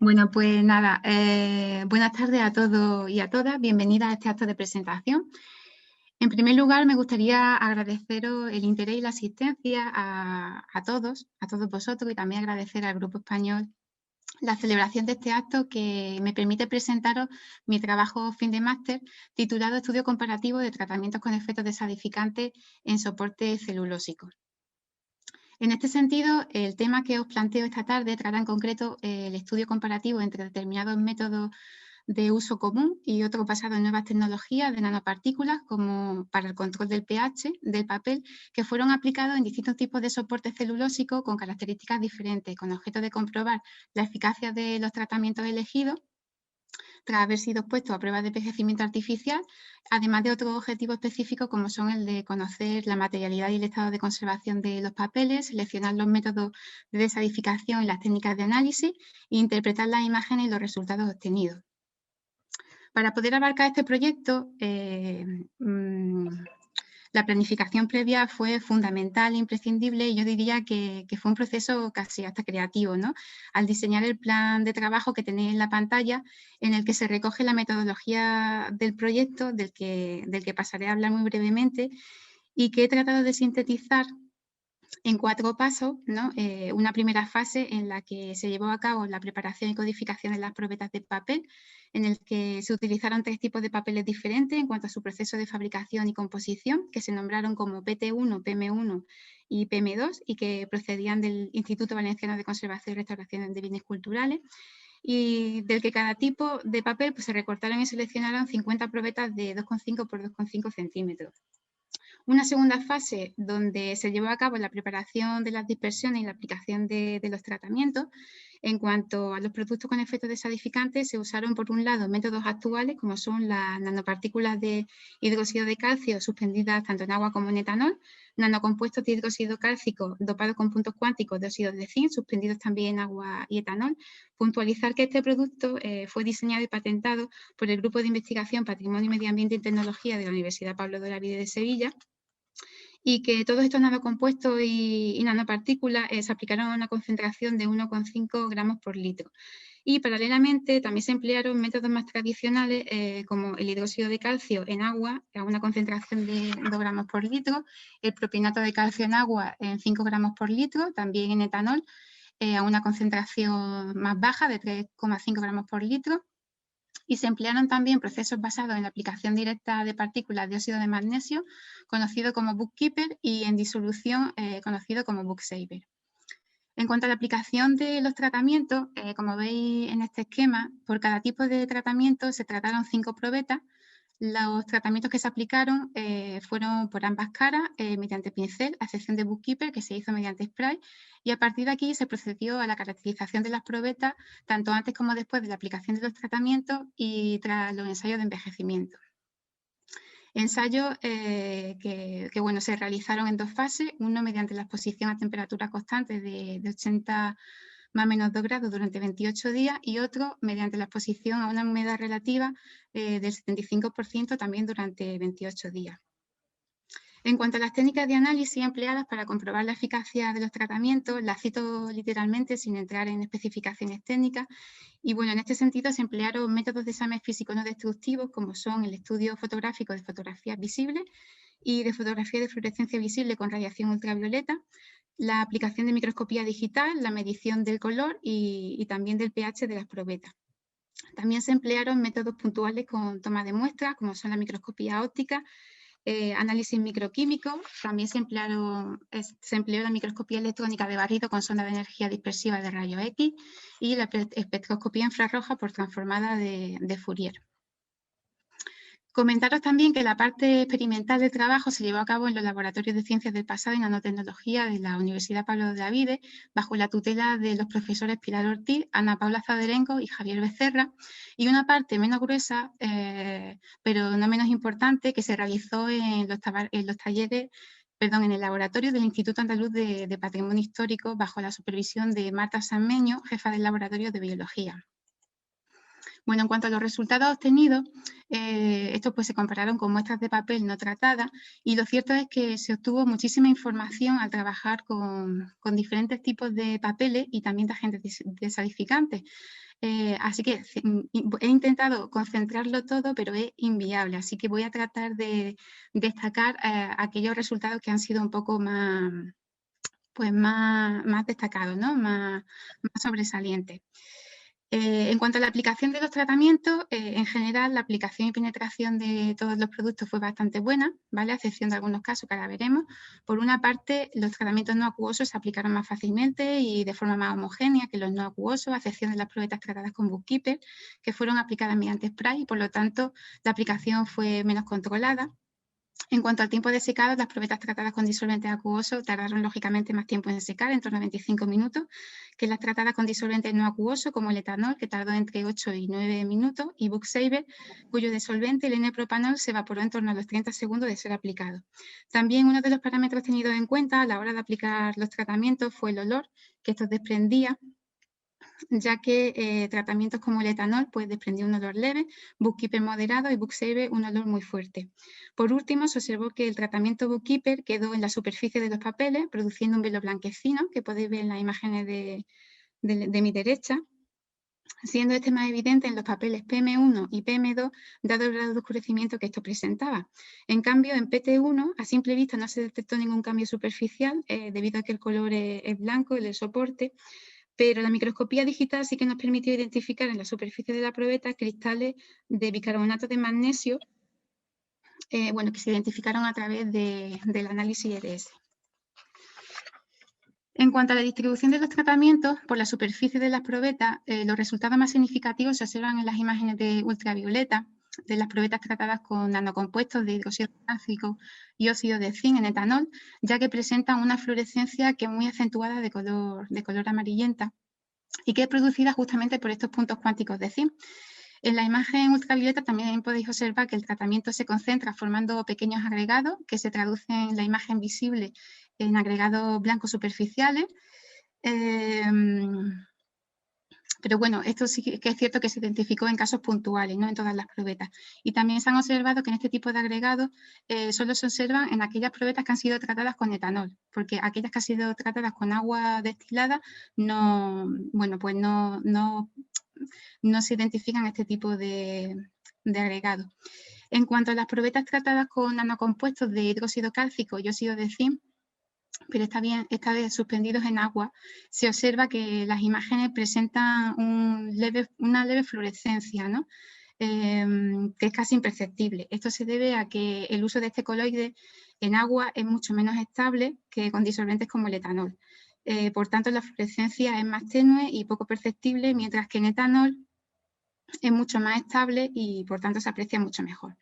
Bueno, pues nada, buenas tardes a todos y a todas. Bienvenidas a este acto de presentación. En primer lugar, me gustaría agradeceros el interés y la asistencia a todos vosotros, y también agradecer al Grupo Español la celebración de este acto que me permite presentaros mi trabajo fin de máster titulado Estudio comparativo de tratamientos con efectos desadificantes en soporte celulósico. En este sentido, el tema que os planteo esta tarde trata en concreto el estudio comparativo entre determinados métodos de uso común y otros basados en nuevas tecnologías de nanopartículas, como para el control del pH del papel, que fueron aplicados en distintos tipos de soporte celulósico con características diferentes, con objeto de comprobar la eficacia de los tratamientos elegidos tras haber sido expuestos a pruebas de envejecimiento artificial, además de otros objetivos específicos como son el de conocer la materialidad y el estado de conservación de los papeles, seleccionar los métodos de desadificación y las técnicas de análisis e interpretar las imágenes y los resultados obtenidos. Para poder abarcar este proyecto, la planificación previa fue fundamental e imprescindible, y yo diría que fue un proceso casi hasta creativo, ¿no? Al diseñar el plan de trabajo que tenéis en la pantalla, en el que se recoge la metodología del proyecto, del que pasaré a hablar muy brevemente, y que he tratado de sintetizar en 4 pasos, ¿no? Una primera fase en la que se llevó a cabo la preparación y codificación de las probetas de papel, en el que se utilizaron 3 tipos de papeles diferentes en cuanto a su proceso de fabricación y composición, que se nombraron como PT1, PM1 y PM2, y que procedían del Instituto Valenciano de Conservación y Restauración de Bienes Culturales, y del que cada tipo de papel pues, se recortaron y seleccionaron 50 probetas de 2,5 por 2,5 centímetros. Una segunda fase donde se llevó a cabo la preparación de las dispersiones y la aplicación de los tratamientos. En cuanto a los productos con efectos desadificantes, se usaron por un lado métodos actuales como son las nanopartículas de hidróxido de calcio suspendidas tanto en agua como en etanol, nanocompuestos de hidróxido cálcico dopados con puntos cuánticos de óxido de zinc suspendidos también en agua y etanol. Puntualizar que este producto fue diseñado y patentado por el Grupo de Investigación Patrimonio, Medio Ambiente y Tecnología de la Universidad Pablo de Olavide de Sevilla, y que todos estos nanocompuestos y nanopartículas se aplicaron a una concentración de 1,5 gramos por litro. Y paralelamente también se emplearon métodos más tradicionales como el hidróxido de calcio en agua a una concentración de 2 gramos por litro, el propionato de calcio en agua en 5 gramos por litro, también en etanol a una concentración más baja de 3,5 gramos por litro. Y se emplearon también procesos basados en la aplicación directa de partículas de óxido de magnesio, conocido como Bookkeeper, y en disolución, conocido como Booksaver. En cuanto a la aplicación de los tratamientos, como veis en este esquema, por cada tipo de tratamiento se trataron 5 probetas. Los tratamientos que se aplicaron fueron por ambas caras, mediante pincel, a excepción de Bookkeeper, que se hizo mediante spray, y a partir de aquí se procedió a la caracterización de las probetas, tanto antes como después de la aplicación de los tratamientos y tras los ensayos de envejecimiento. Ensayos que bueno, se realizaron en 2 fases, uno mediante la exposición a temperatura constante de 80 más o menos 2 grados durante 28 días, y otro mediante la exposición a una humedad relativa del 75% también durante 28 días. En cuanto a las técnicas de análisis empleadas para comprobar la eficacia de los tratamientos, las cito literalmente sin entrar en especificaciones técnicas. Y bueno, en este sentido se emplearon métodos de examen físico no destructivos como son el estudio fotográfico de fotografías visibles y de fotografía de fluorescencia visible con radiación ultravioleta, la aplicación de microscopía digital, la medición del color y también del pH de las probetas. También se emplearon métodos puntuales con toma de muestras, como son la microscopía óptica, análisis microquímico. También se empleó la microscopía electrónica de barrido con sonda de energía dispersiva de rayos X y la espectroscopía infrarroja por transformada de Fourier. Comentaros también que la parte experimental del trabajo se llevó a cabo en los laboratorios de ciencias del pasado y nanotecnología de la Universidad Pablo de Olavide, bajo la tutela de los profesores Pilar Ortiz, Ana Paula Zaderengo y Javier Becerra, y una parte menos gruesa, pero no menos importante, que se realizó en el laboratorio del Instituto Andaluz de Patrimonio Histórico, bajo la supervisión de Marta Sanmeño, jefa del laboratorio de biología. Bueno, en cuanto a los resultados obtenidos, estos pues se compararon con muestras de papel no tratadas, y lo cierto es que se obtuvo muchísima información al trabajar con diferentes tipos de papeles y también de agentes desadificantes. Así que he intentado concentrarlo todo, pero es inviable. Así que voy a tratar de destacar aquellos resultados que han sido un poco más, pues más destacados, ¿no? Más sobresalientes. En cuanto a la aplicación de los tratamientos, en general la aplicación y penetración de todos los productos fue bastante buena, ¿vale? A excepción de algunos casos que ahora veremos. Por una parte, los tratamientos no acuosos se aplicaron más fácilmente y de forma más homogénea que los no acuosos, a excepción de las probetas tratadas con Bookkeeper, que fueron aplicadas mediante spray y por lo tanto la aplicación fue menos controlada. En cuanto al tiempo de secado, las probetas tratadas con disolvente acuoso tardaron lógicamente más tiempo en secar, en torno a 25 minutos, que las tratadas con disolvente no acuoso, como el etanol, que tardó entre 8 y 9 minutos, y Booksaver, cuyo disolvente, el N-propanol, se evaporó en torno a los 30 segundos de ser aplicado. También uno de los parámetros tenidos en cuenta a la hora de aplicar los tratamientos fue el olor que estos desprendía, ya que tratamientos como el etanol pues, desprendía un olor leve, Bookkeeper moderado y Booksaver un olor muy fuerte. Por último, se observó que el tratamiento Bookkeeper quedó en la superficie de los papeles, produciendo un velo blanquecino, que podéis ver en las imágenes de mi derecha, siendo este más evidente en los papeles PM1 y PM2, dado el grado de oscurecimiento que esto presentaba. En cambio, en PT1, a simple vista no se detectó ningún cambio superficial, debido a que el color es blanco, el del soporte, pero la microscopía digital sí que nos permitió identificar en la superficie de la probeta cristales de bicarbonato de magnesio, bueno, que se identificaron a través del análisis EDS. En cuanto a la distribución de los tratamientos por la superficie de las probetas, los resultados más significativos se observan en las imágenes de ultravioleta de las probetas tratadas con nanocompuestos de hidróxido cálcico y óxido de zinc en etanol, ya que presentan una fluorescencia que es muy acentuada de color amarillenta y que es producida justamente por estos puntos cuánticos de zinc. En la imagen ultravioleta también podéis observar que el tratamiento se concentra formando pequeños agregados que se traducen en la imagen visible en agregados blancos superficiales. Pero bueno, esto sí que es cierto que se identificó en casos puntuales, no en todas las probetas. Y también se han observado que en este tipo de agregados solo se observan en aquellas probetas que han sido tratadas con etanol, porque aquellas que han sido tratadas con agua destilada no, bueno, pues no se identifican este tipo de agregados. En cuanto a las probetas tratadas con nanocompuestos de hidróxido cálcico y óxido de zinc, pero esta vez suspendidos en agua, se observa que las imágenes presentan una leve fluorescencia, ¿no? Que es casi imperceptible. Esto se debe a que el uso de este coloide en agua es mucho menos estable que con disolventes como el etanol. Por tanto, la fluorescencia es más tenue y poco perceptible, mientras que en etanol es mucho más estable y por tanto se aprecia mucho mejor.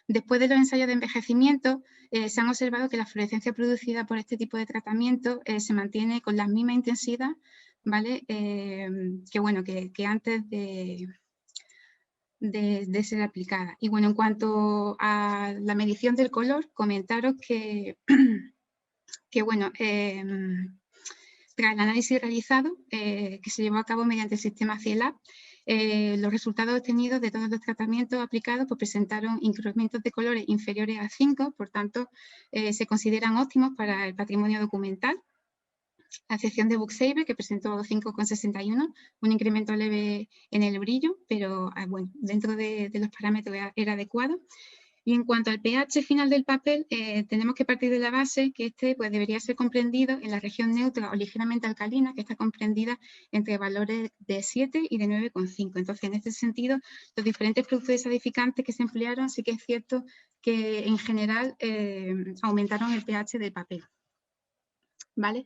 Después de los ensayos de envejecimiento, se han observado que la fluorescencia producida por este tipo de tratamiento se mantiene con la misma intensidad, ¿vale? Que antes de ser aplicada. Y bueno, en cuanto a la medición del color, comentaros que, bueno, tras el análisis realizado, que se llevó a cabo mediante el sistema CIELAB, los resultados obtenidos de todos los tratamientos aplicados pues, presentaron incrementos de colores inferiores a 5, por tanto, se consideran óptimos para el patrimonio documental, a excepción de Booksaver, que presentó 5,61, un incremento leve en el brillo, pero bueno, dentro de los parámetros era adecuado. Y en cuanto al pH final del papel, tenemos que partir de la base que este pues, debería ser comprendido en la región neutra o ligeramente alcalina, que está comprendida entre valores de 7 y de 9,5. Entonces, en este sentido, los diferentes productos desadificantes que se emplearon, sí que es cierto que en general aumentaron el pH del papel. ¿Vale?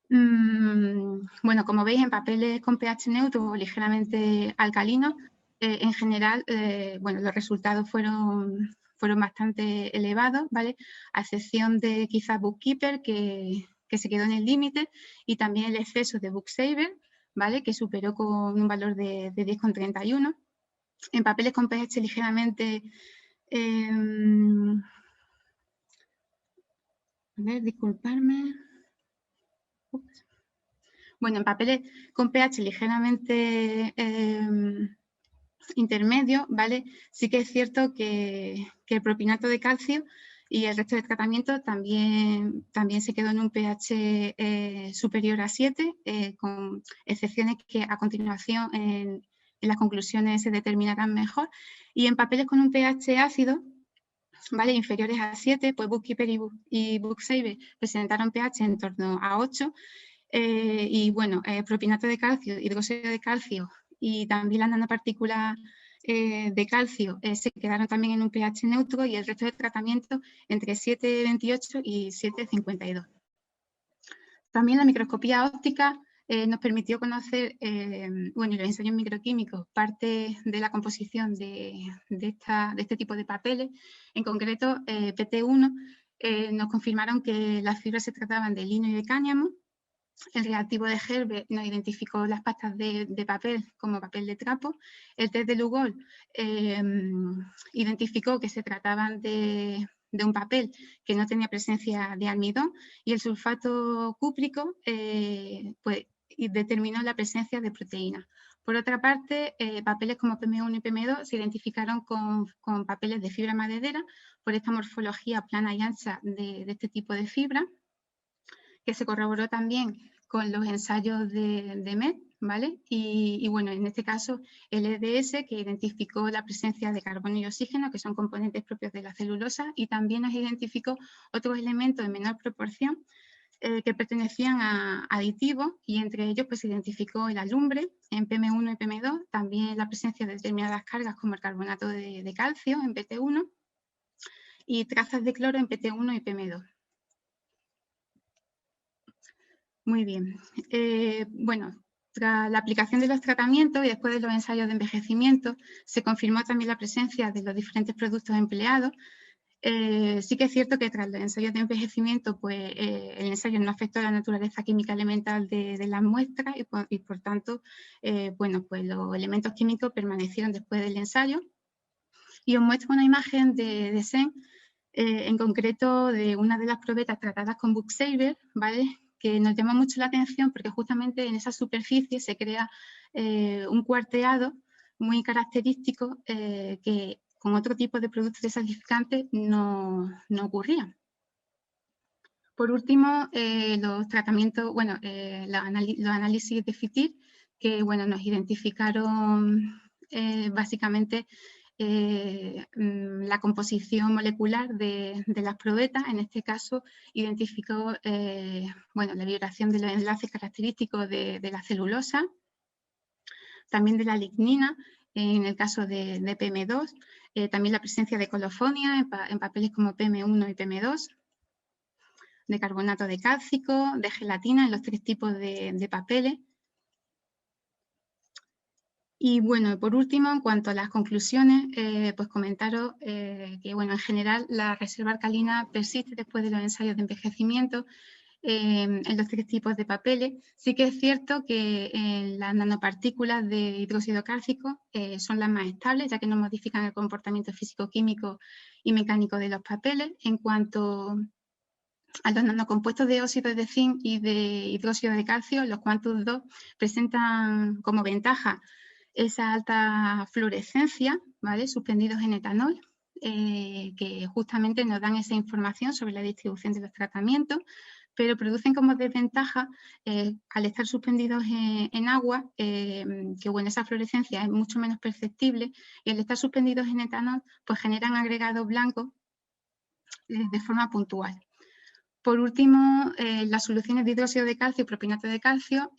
Bueno, como veis, en papeles con pH neutro o ligeramente alcalinos, en general, bueno, los resultados fueron bastante elevados, ¿vale? A excepción de quizás Bookkeeper, que se quedó en el límite, y también el exceso de Booksaver, ¿vale? Que superó con un valor de 10,31. En papeles con pH ligeramente... a ver, disculparme. Ups. Bueno, en papeles con pH ligeramente intermedio, ¿vale? Sí que es cierto que el propinato de calcio y el resto de tratamiento también se quedó en un pH superior a 7, con excepciones que a continuación las conclusiones se determinarán mejor. Y en papeles con un pH ácido, ¿vale?, inferiores a 7, pues Bookkeeper y Booksaver presentaron pH en torno a 8. Y bueno, propinato de calcio, hidróxido de calcio y también las nanopartículas de calcio se quedaron también en un pH neutro, y el resto de tratamiento entre 7,28 y 7,52. También la microscopía óptica nos permitió conocer, bueno, los ensayos microquímicos, parte de la composición de este tipo de papeles. En concreto, PT1 nos confirmaron que las fibras se trataban de lino y de cáñamo. El reactivo de Herbert nos identificó las pastas de papel como papel de trapo. El test de Lugol identificó que se trataban de un papel que no tenía presencia de almidón, y el sulfato cúprico pues, determinó la presencia de proteínas. Por otra parte, papeles como PM1 y PM2 se identificaron con papeles de fibra maderera por esta morfología plana y ancha de este tipo de fibra, que se corroboró también con los ensayos de MED, ¿vale? Y bueno, en este caso el EDS, que identificó la presencia de carbono y oxígeno, que son componentes propios de la celulosa, y también nos identificó otros elementos en menor proporción que pertenecían a aditivos, y entre ellos pues se identificó el alumbre en PM1 y PM2, también la presencia de determinadas cargas como el carbonato de calcio en PT1 y trazas de cloro en PT1 y PM2. Muy bien. Bueno, tras la aplicación de los tratamientos y después de los ensayos de envejecimiento, se confirmó también la presencia de los diferentes productos empleados. Sí que es cierto que tras los ensayos de envejecimiento, pues el ensayo no afectó la naturaleza química elemental de las muestras, y por tanto, bueno, pues los elementos químicos permanecieron después del ensayo. Y os muestro una imagen de SEN, en concreto de una de las probetas tratadas con Booksaver, ¿vale?, que nos llama mucho la atención porque justamente en esa superficie se crea un cuarteado muy característico que con otro tipo de productos desalificantes no ocurría. Por último, los tratamientos, bueno, los análisis de FITIR, que bueno, nos identificaron básicamente la composición molecular de las probetas. En este caso identificó bueno, la vibración de los enlaces característicos de la celulosa, también de la lignina en el caso de PM2, también la presencia de colofonia en papeles como PM1 y PM2, de carbonato de cálcico, de gelatina en los 3 tipos de papeles. Y bueno, por último, en cuanto a las conclusiones, pues comentaros que bueno, en general la reserva alcalina persiste después de los ensayos de envejecimiento en los 3 tipos de papeles. Sí que es cierto que las nanopartículas de hidróxido cálcico son las más estables, ya que no modifican el comportamiento físico-químico y mecánico de los papeles. En cuanto a los nanocompuestos de óxido de zinc y de hidróxido de calcio, los Quantum 2 presentan como ventaja esa alta fluorescencia, ¿vale?, suspendidos en etanol, que justamente nos dan esa información sobre la distribución de los tratamientos, pero producen como desventaja, al estar suspendidos en agua, que bueno, esa fluorescencia es mucho menos perceptible, y al estar suspendidos en etanol, pues generan agregados blancos de forma puntual. Por último, las soluciones de hidróxido de calcio y propinato de calcio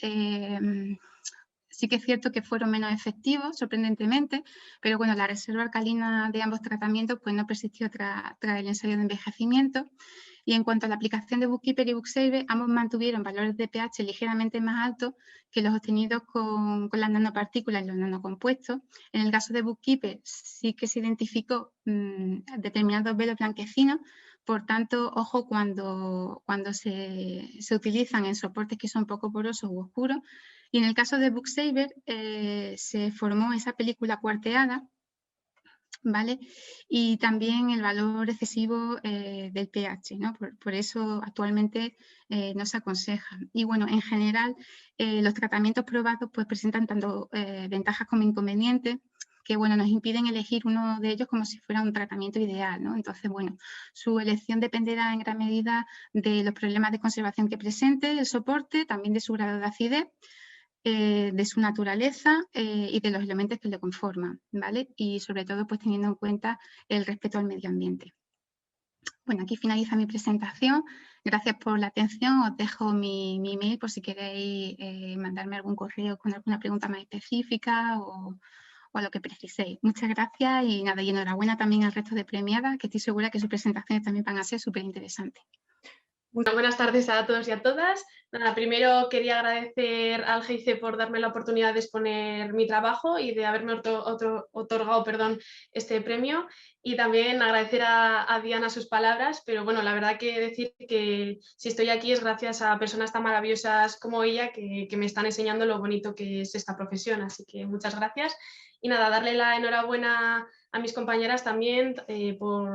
sí que es cierto que fueron menos efectivos, sorprendentemente, pero bueno, la reserva alcalina de ambos tratamientos pues no persistió tras el ensayo de envejecimiento. Y en cuanto a la aplicación de Bookkeeper y Booksaver, ambos mantuvieron valores de pH ligeramente más altos que los obtenidos con las nanopartículas y los nanocompuestos. En el caso de Bookkeeper sí que se identificó determinados velos blanquecinos. Por tanto, ojo cuando se utilizan en soportes que son poco porosos u oscuros. Y en el caso de Booksaver se formó esa película cuarteada, ¿vale? Y también el valor excesivo del pH, ¿no? Por eso actualmente no se aconseja. Y bueno, en general los tratamientos probados pues presentan tanto ventajas como inconvenientes, que bueno, nos impiden elegir uno de ellos como si fuera un tratamiento ideal, ¿no? Entonces, bueno, su elección dependerá en gran medida de los problemas de conservación que presente el soporte, también de su grado de acidez. de su naturaleza y de los elementos que lo conforman, ¿vale? Y sobre todo pues teniendo en cuenta el respeto al medio ambiente. Bueno, aquí finaliza mi presentación. Gracias por la atención. Os dejo mi email por si queréis mandarme algún correo con alguna pregunta más específica o lo que preciséis. Muchas gracias y nada, y enhorabuena también al resto de premiadas, que estoy segura que sus presentaciones también van a ser súper interesantes. Bueno, buenas tardes a todos y a todas. Nada, primero quería agradecer al GIC por darme la oportunidad de exponer mi trabajo y de haberme otorgado este premio, y también agradecer a Diana sus palabras, pero bueno, la verdad que decir que si estoy aquí es gracias a personas tan maravillosas como ella que me están enseñando lo bonito que es esta profesión, así que muchas gracias. Y nada, darle la enhorabuena a mis compañeras también,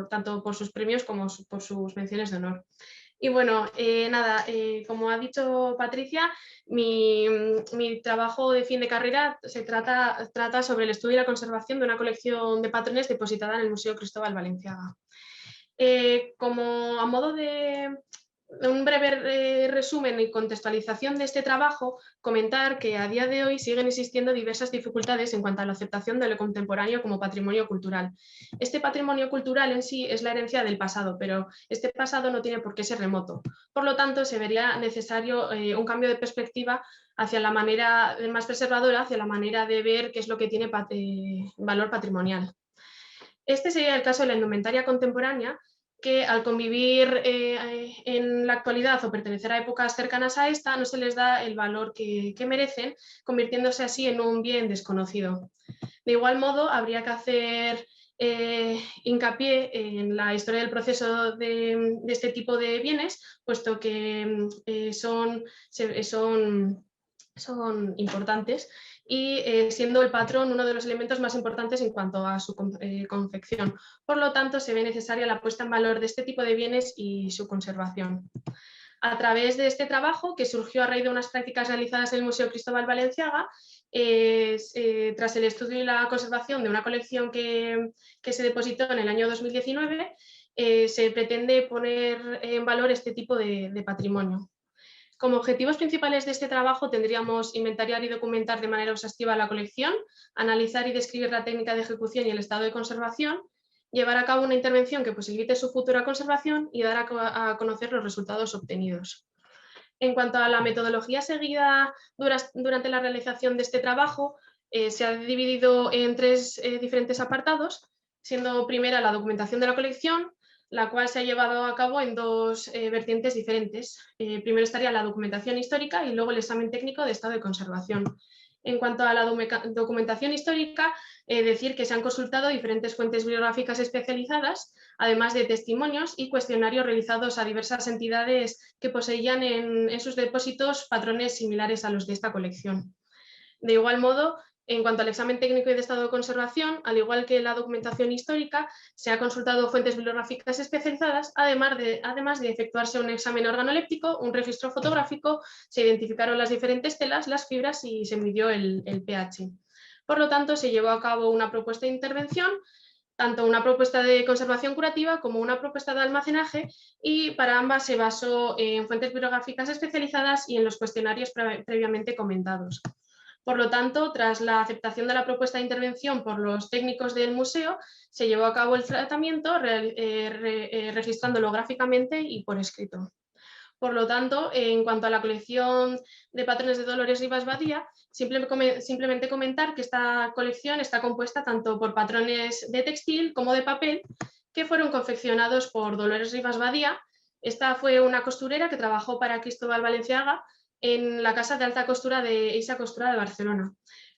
tanto por sus premios como por sus menciones de honor. Y bueno, nada, como ha dicho Patricia, mi trabajo de fin de carrera trata sobre el estudio y la conservación de una colección de patrones depositada en el Museo Cristóbal Balenciaga. Como a modo de un breve resumen y contextualización de este trabajo, comentar que a día de hoy siguen existiendo diversas dificultades en cuanto a la aceptación de lo contemporáneo como patrimonio cultural. Este patrimonio cultural en sí es la herencia del pasado, pero este pasado no tiene por qué ser remoto. Por lo tanto, se vería necesario un cambio de perspectiva hacia la manera más preservadora, hacia la manera de ver qué es lo que tiene valor patrimonial. Este sería el caso de la indumentaria contemporánea, que al convivir en la actualidad o pertenecer a épocas cercanas a esta, no se les da el valor que merecen, convirtiéndose así en un bien desconocido. De igual modo, habría que hacer hincapié en la historia del proceso de este tipo de bienes, puesto que son importantes, y siendo el patrón uno de los elementos más importantes en cuanto a su confección. Por lo tanto, se ve necesaria la puesta en valor de este tipo de bienes y su conservación. A través de este trabajo, que surgió a raíz de unas prácticas realizadas en el Museo Cristóbal Balenciaga, tras el estudio y la conservación de una colección que se depositó en el año 2019, se pretende poner en valor este tipo de patrimonio. Como objetivos principales de este trabajo tendríamos inventariar y documentar de manera exhaustiva la colección, analizar y describir la técnica de ejecución y el estado de conservación, llevar a cabo una intervención que posibilite su futura conservación y dar a conocer los resultados obtenidos. En cuanto a la metodología seguida durante la realización de este trabajo, se ha dividido en tres diferentes apartados, siendo primera la documentación de la colección, la cual se ha llevado a cabo en dos vertientes diferentes. Primero estaría la documentación histórica y luego el examen técnico de estado de conservación. En cuanto a la documentación histórica, decir que se han consultado diferentes fuentes bibliográficas especializadas, además de testimonios y cuestionarios realizados a diversas entidades que poseían en sus depósitos patrones similares a los de esta colección. De igual modo, en cuanto al examen técnico y de estado de conservación, al igual que la documentación histórica, se ha consultado fuentes bibliográficas especializadas, además de efectuarse un examen organoléptico, un registro fotográfico, se identificaron las diferentes telas, las fibras y se midió el pH. Por lo tanto, se llevó a cabo una propuesta de intervención, tanto una propuesta de conservación curativa como una propuesta de almacenaje, y para ambas se basó en fuentes bibliográficas especializadas y en los cuestionarios previamente comentados. Por lo tanto, tras la aceptación de la propuesta de intervención por los técnicos del museo, se llevó a cabo el tratamiento registrándolo gráficamente y por escrito. Por lo tanto, en cuanto a la colección de patrones de Dolores Rivas Badía, simplemente comentar que esta colección está compuesta tanto por patrones de textil como de papel que fueron confeccionados por Dolores Rivas Badía. Esta fue una costurera que trabajó para Cristóbal Balenciaga en la casa de alta costura de Isa Costura de Barcelona.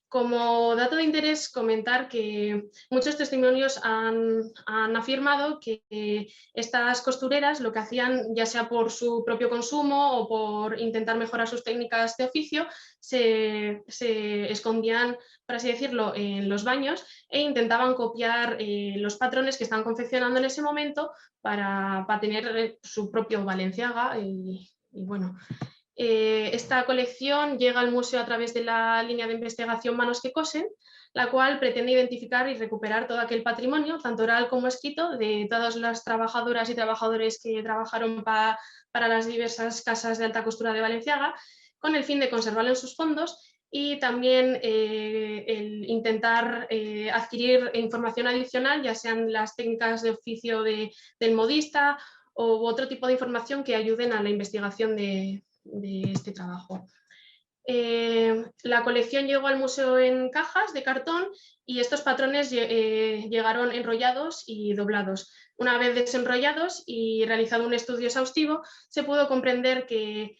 Como dato de interés, comentar que muchos testimonios han afirmado que estas costureras lo que hacían, ya sea por su propio consumo o por intentar mejorar sus técnicas de oficio, se escondían, por así decirlo, en los baños e intentaban copiar los patrones que estaban confeccionando en ese momento para tener su propio Balenciaga y bueno. Esta colección llega al museo a través de la línea de investigación Manos que cosen, la cual pretende identificar y recuperar todo aquel patrimonio, tanto oral como escrito, de todas las trabajadoras y trabajadores que trabajaron para las diversas casas de alta costura de Balenciaga, con el fin de conservarlo en sus fondos y también el intentar adquirir información adicional, ya sean las técnicas de oficio del modista u otro tipo de información que ayuden a la investigación de este trabajo. La colección llegó al museo en cajas de cartón y estos patrones llegaron enrollados y doblados. Una vez desenrollados y realizado un estudio exhaustivo, se pudo comprender que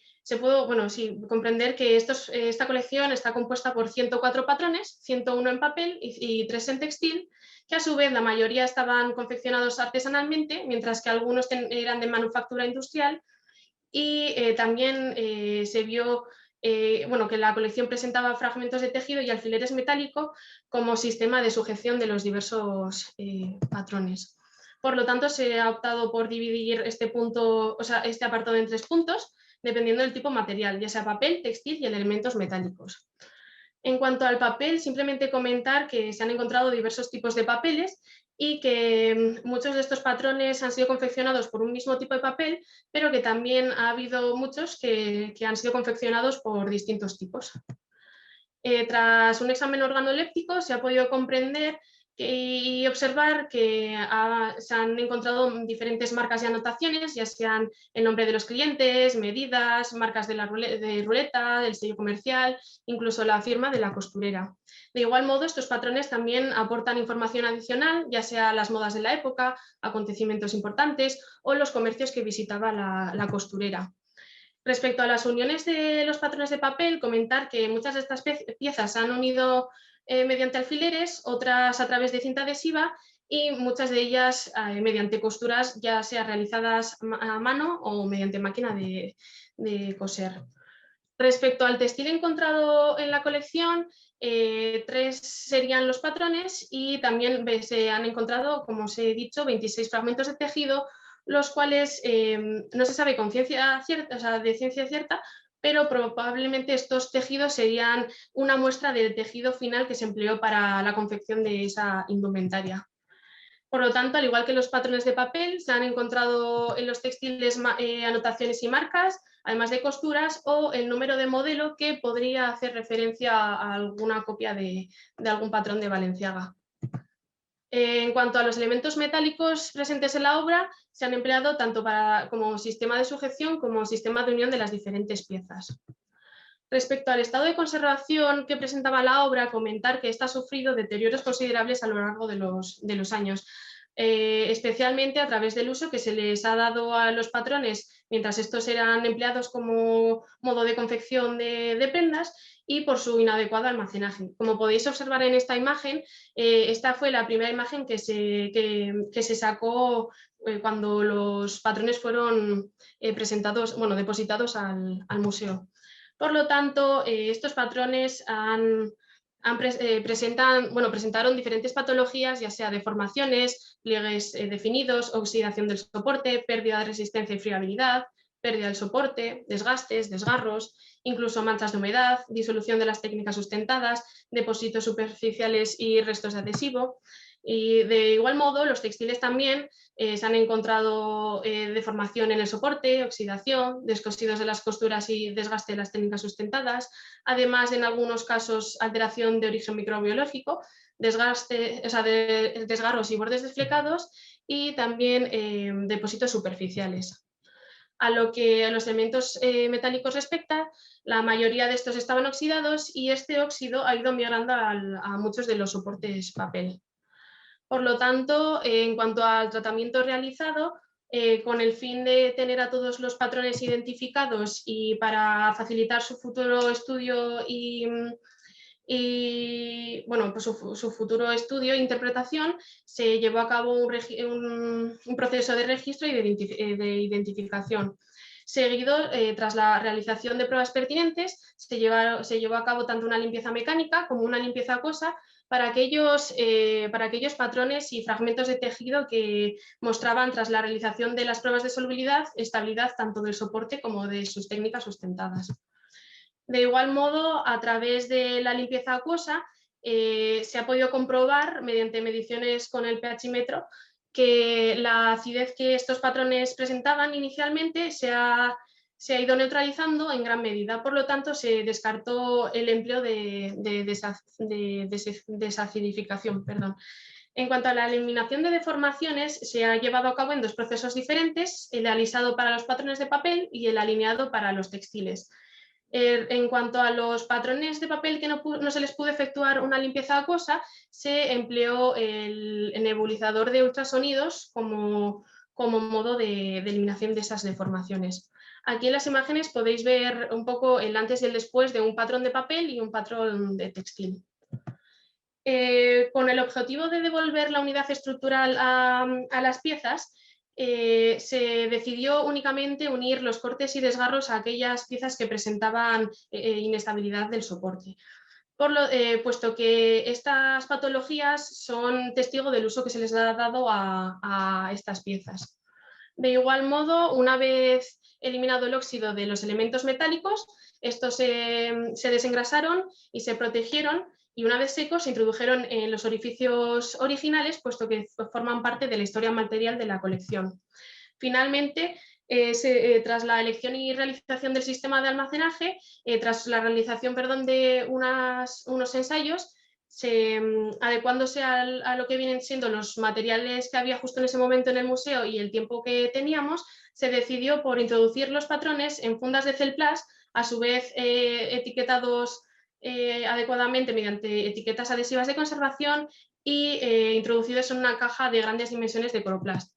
esta colección está compuesta por 104 patrones, 101 en papel y 3 en textil, que a su vez la mayoría estaban confeccionados artesanalmente, mientras que algunos eran de manufactura industrial, y también se vio que la colección presentaba fragmentos de tejido y alfileres metálicos como sistema de sujeción de los diversos patrones. Por lo tanto, se ha optado por dividir este apartado en 3 puntos, dependiendo del tipo de material, ya sea papel, textil y elementos metálicos. En cuanto al papel, simplemente comentar que se han encontrado diversos tipos de papeles y que muchos de estos patrones han sido confeccionados por un mismo tipo de papel, pero que también ha habido muchos que han sido confeccionados por distintos tipos. Tras un examen organoléptico se ha podido comprender y observar que se han encontrado diferentes marcas y anotaciones, ya sean el nombre de los clientes, medidas, marcas de ruleta, del sello comercial, incluso la firma de la costurera. De igual modo, estos patrones también aportan información adicional, ya sea las modas de la época, acontecimientos importantes o los comercios que visitaba la costurera. Respecto a las uniones de los patrones de papel, comentar que muchas de estas piezas se han unido mediante alfileres, otras a través de cinta adhesiva y muchas de ellas mediante costuras ya sea realizadas a mano o mediante máquina de coser. Respecto al textil encontrado en la colección, 3 serían los patrones y también se han encontrado, como os he dicho, 26 fragmentos de tejido, los cuales no se sabe con ciencia cierta, de ciencia cierta, pero probablemente estos tejidos serían una muestra del tejido final que se empleó para la confección de esa indumentaria. Por lo tanto, al igual que los patrones de papel, se han encontrado en los textiles anotaciones y marcas, además de costuras o el número de modelo que podría hacer referencia a alguna copia de algún patrón de Balenciaga. En cuanto a los elementos metálicos presentes en la obra, se han empleado tanto como sistema de sujeción como sistema de unión de las diferentes piezas. Respecto al estado de conservación que presentaba la obra, comentar que esta ha sufrido deterioros considerables a lo largo de los años, especialmente a través del uso que se les ha dado a los patrones mientras estos eran empleados como modo de confección de prendas y por su inadecuado almacenaje. Como podéis observar en esta imagen, esta fue la primera imagen que se sacó cuando los patrones fueron depositados al museo. Por lo tanto, estos patrones presentaron diferentes patologías, ya sea deformaciones, pliegues definidos, oxidación del soporte, pérdida de resistencia y friabilidad, pérdida del soporte, desgastes, desgarros, incluso manchas de humedad, disolución de las técnicas sustentadas, depósitos superficiales y restos de adhesivo. Y de igual modo, los textiles también se han encontrado deformación en el soporte, oxidación, descosidos de las costuras y desgaste de las técnicas sustentadas, además en algunos casos alteración de origen microbiológico, desgarros y bordes desflecados y también depósitos superficiales. A lo que a los elementos metálicos respecta, la mayoría de estos estaban oxidados y este óxido ha ido migrando a muchos de los soportes papel. Por lo tanto, en cuanto al tratamiento realizado, con el fin de tener a todos los patrones identificados y para facilitar su futuro estudio su futuro estudio e interpretación, se llevó a cabo un proceso de registro y de identificación. Seguido, tras la realización de pruebas pertinentes, se llevó a cabo tanto una limpieza mecánica como una limpieza acuosa para aquellos patrones y fragmentos de tejido que mostraban tras la realización de las pruebas de solubilidad, estabilidad tanto del soporte como de sus técnicas sustentadas. De igual modo, a través de la limpieza acuosa, se ha podido comprobar mediante mediciones con el pHímetro que la acidez que estos patrones presentaban inicialmente se ha se ha ido neutralizando en gran medida. Por lo tanto, se descartó el empleo de desacidificación. En cuanto a la eliminación de deformaciones, se ha llevado a cabo en dos procesos diferentes, el alisado para los patrones de papel y el alineado para los textiles. En cuanto a los patrones de papel que no se les pudo efectuar una limpieza acuosa, se empleó el nebulizador de ultrasonidos como modo de eliminación de esas deformaciones. Aquí en las imágenes podéis ver un poco el antes y el después de un patrón de papel y un patrón de textil. Con el objetivo de devolver la unidad estructural a las piezas, se decidió únicamente unir los cortes y desgarros a aquellas piezas que presentaban inestabilidad del soporte. Puesto que estas patologías son testigo del uso que se les ha dado a estas piezas. De igual modo, una vez eliminado el óxido de los elementos metálicos, estos se desengrasaron y se protegieron, y una vez secos se introdujeron en los orificios originales, puesto que forman parte de la historia material de la colección. Finalmente, tras la elección y realización del sistema de almacenaje, tras la realización de unos ensayos, adecuándose a lo que vienen siendo los materiales que había justo en ese momento en el museo y el tiempo que teníamos, se decidió por introducir los patrones en fundas de Celplast, a su vez etiquetados adecuadamente mediante etiquetas adhesivas de conservación y introducidos en una caja de grandes dimensiones de Coroplast.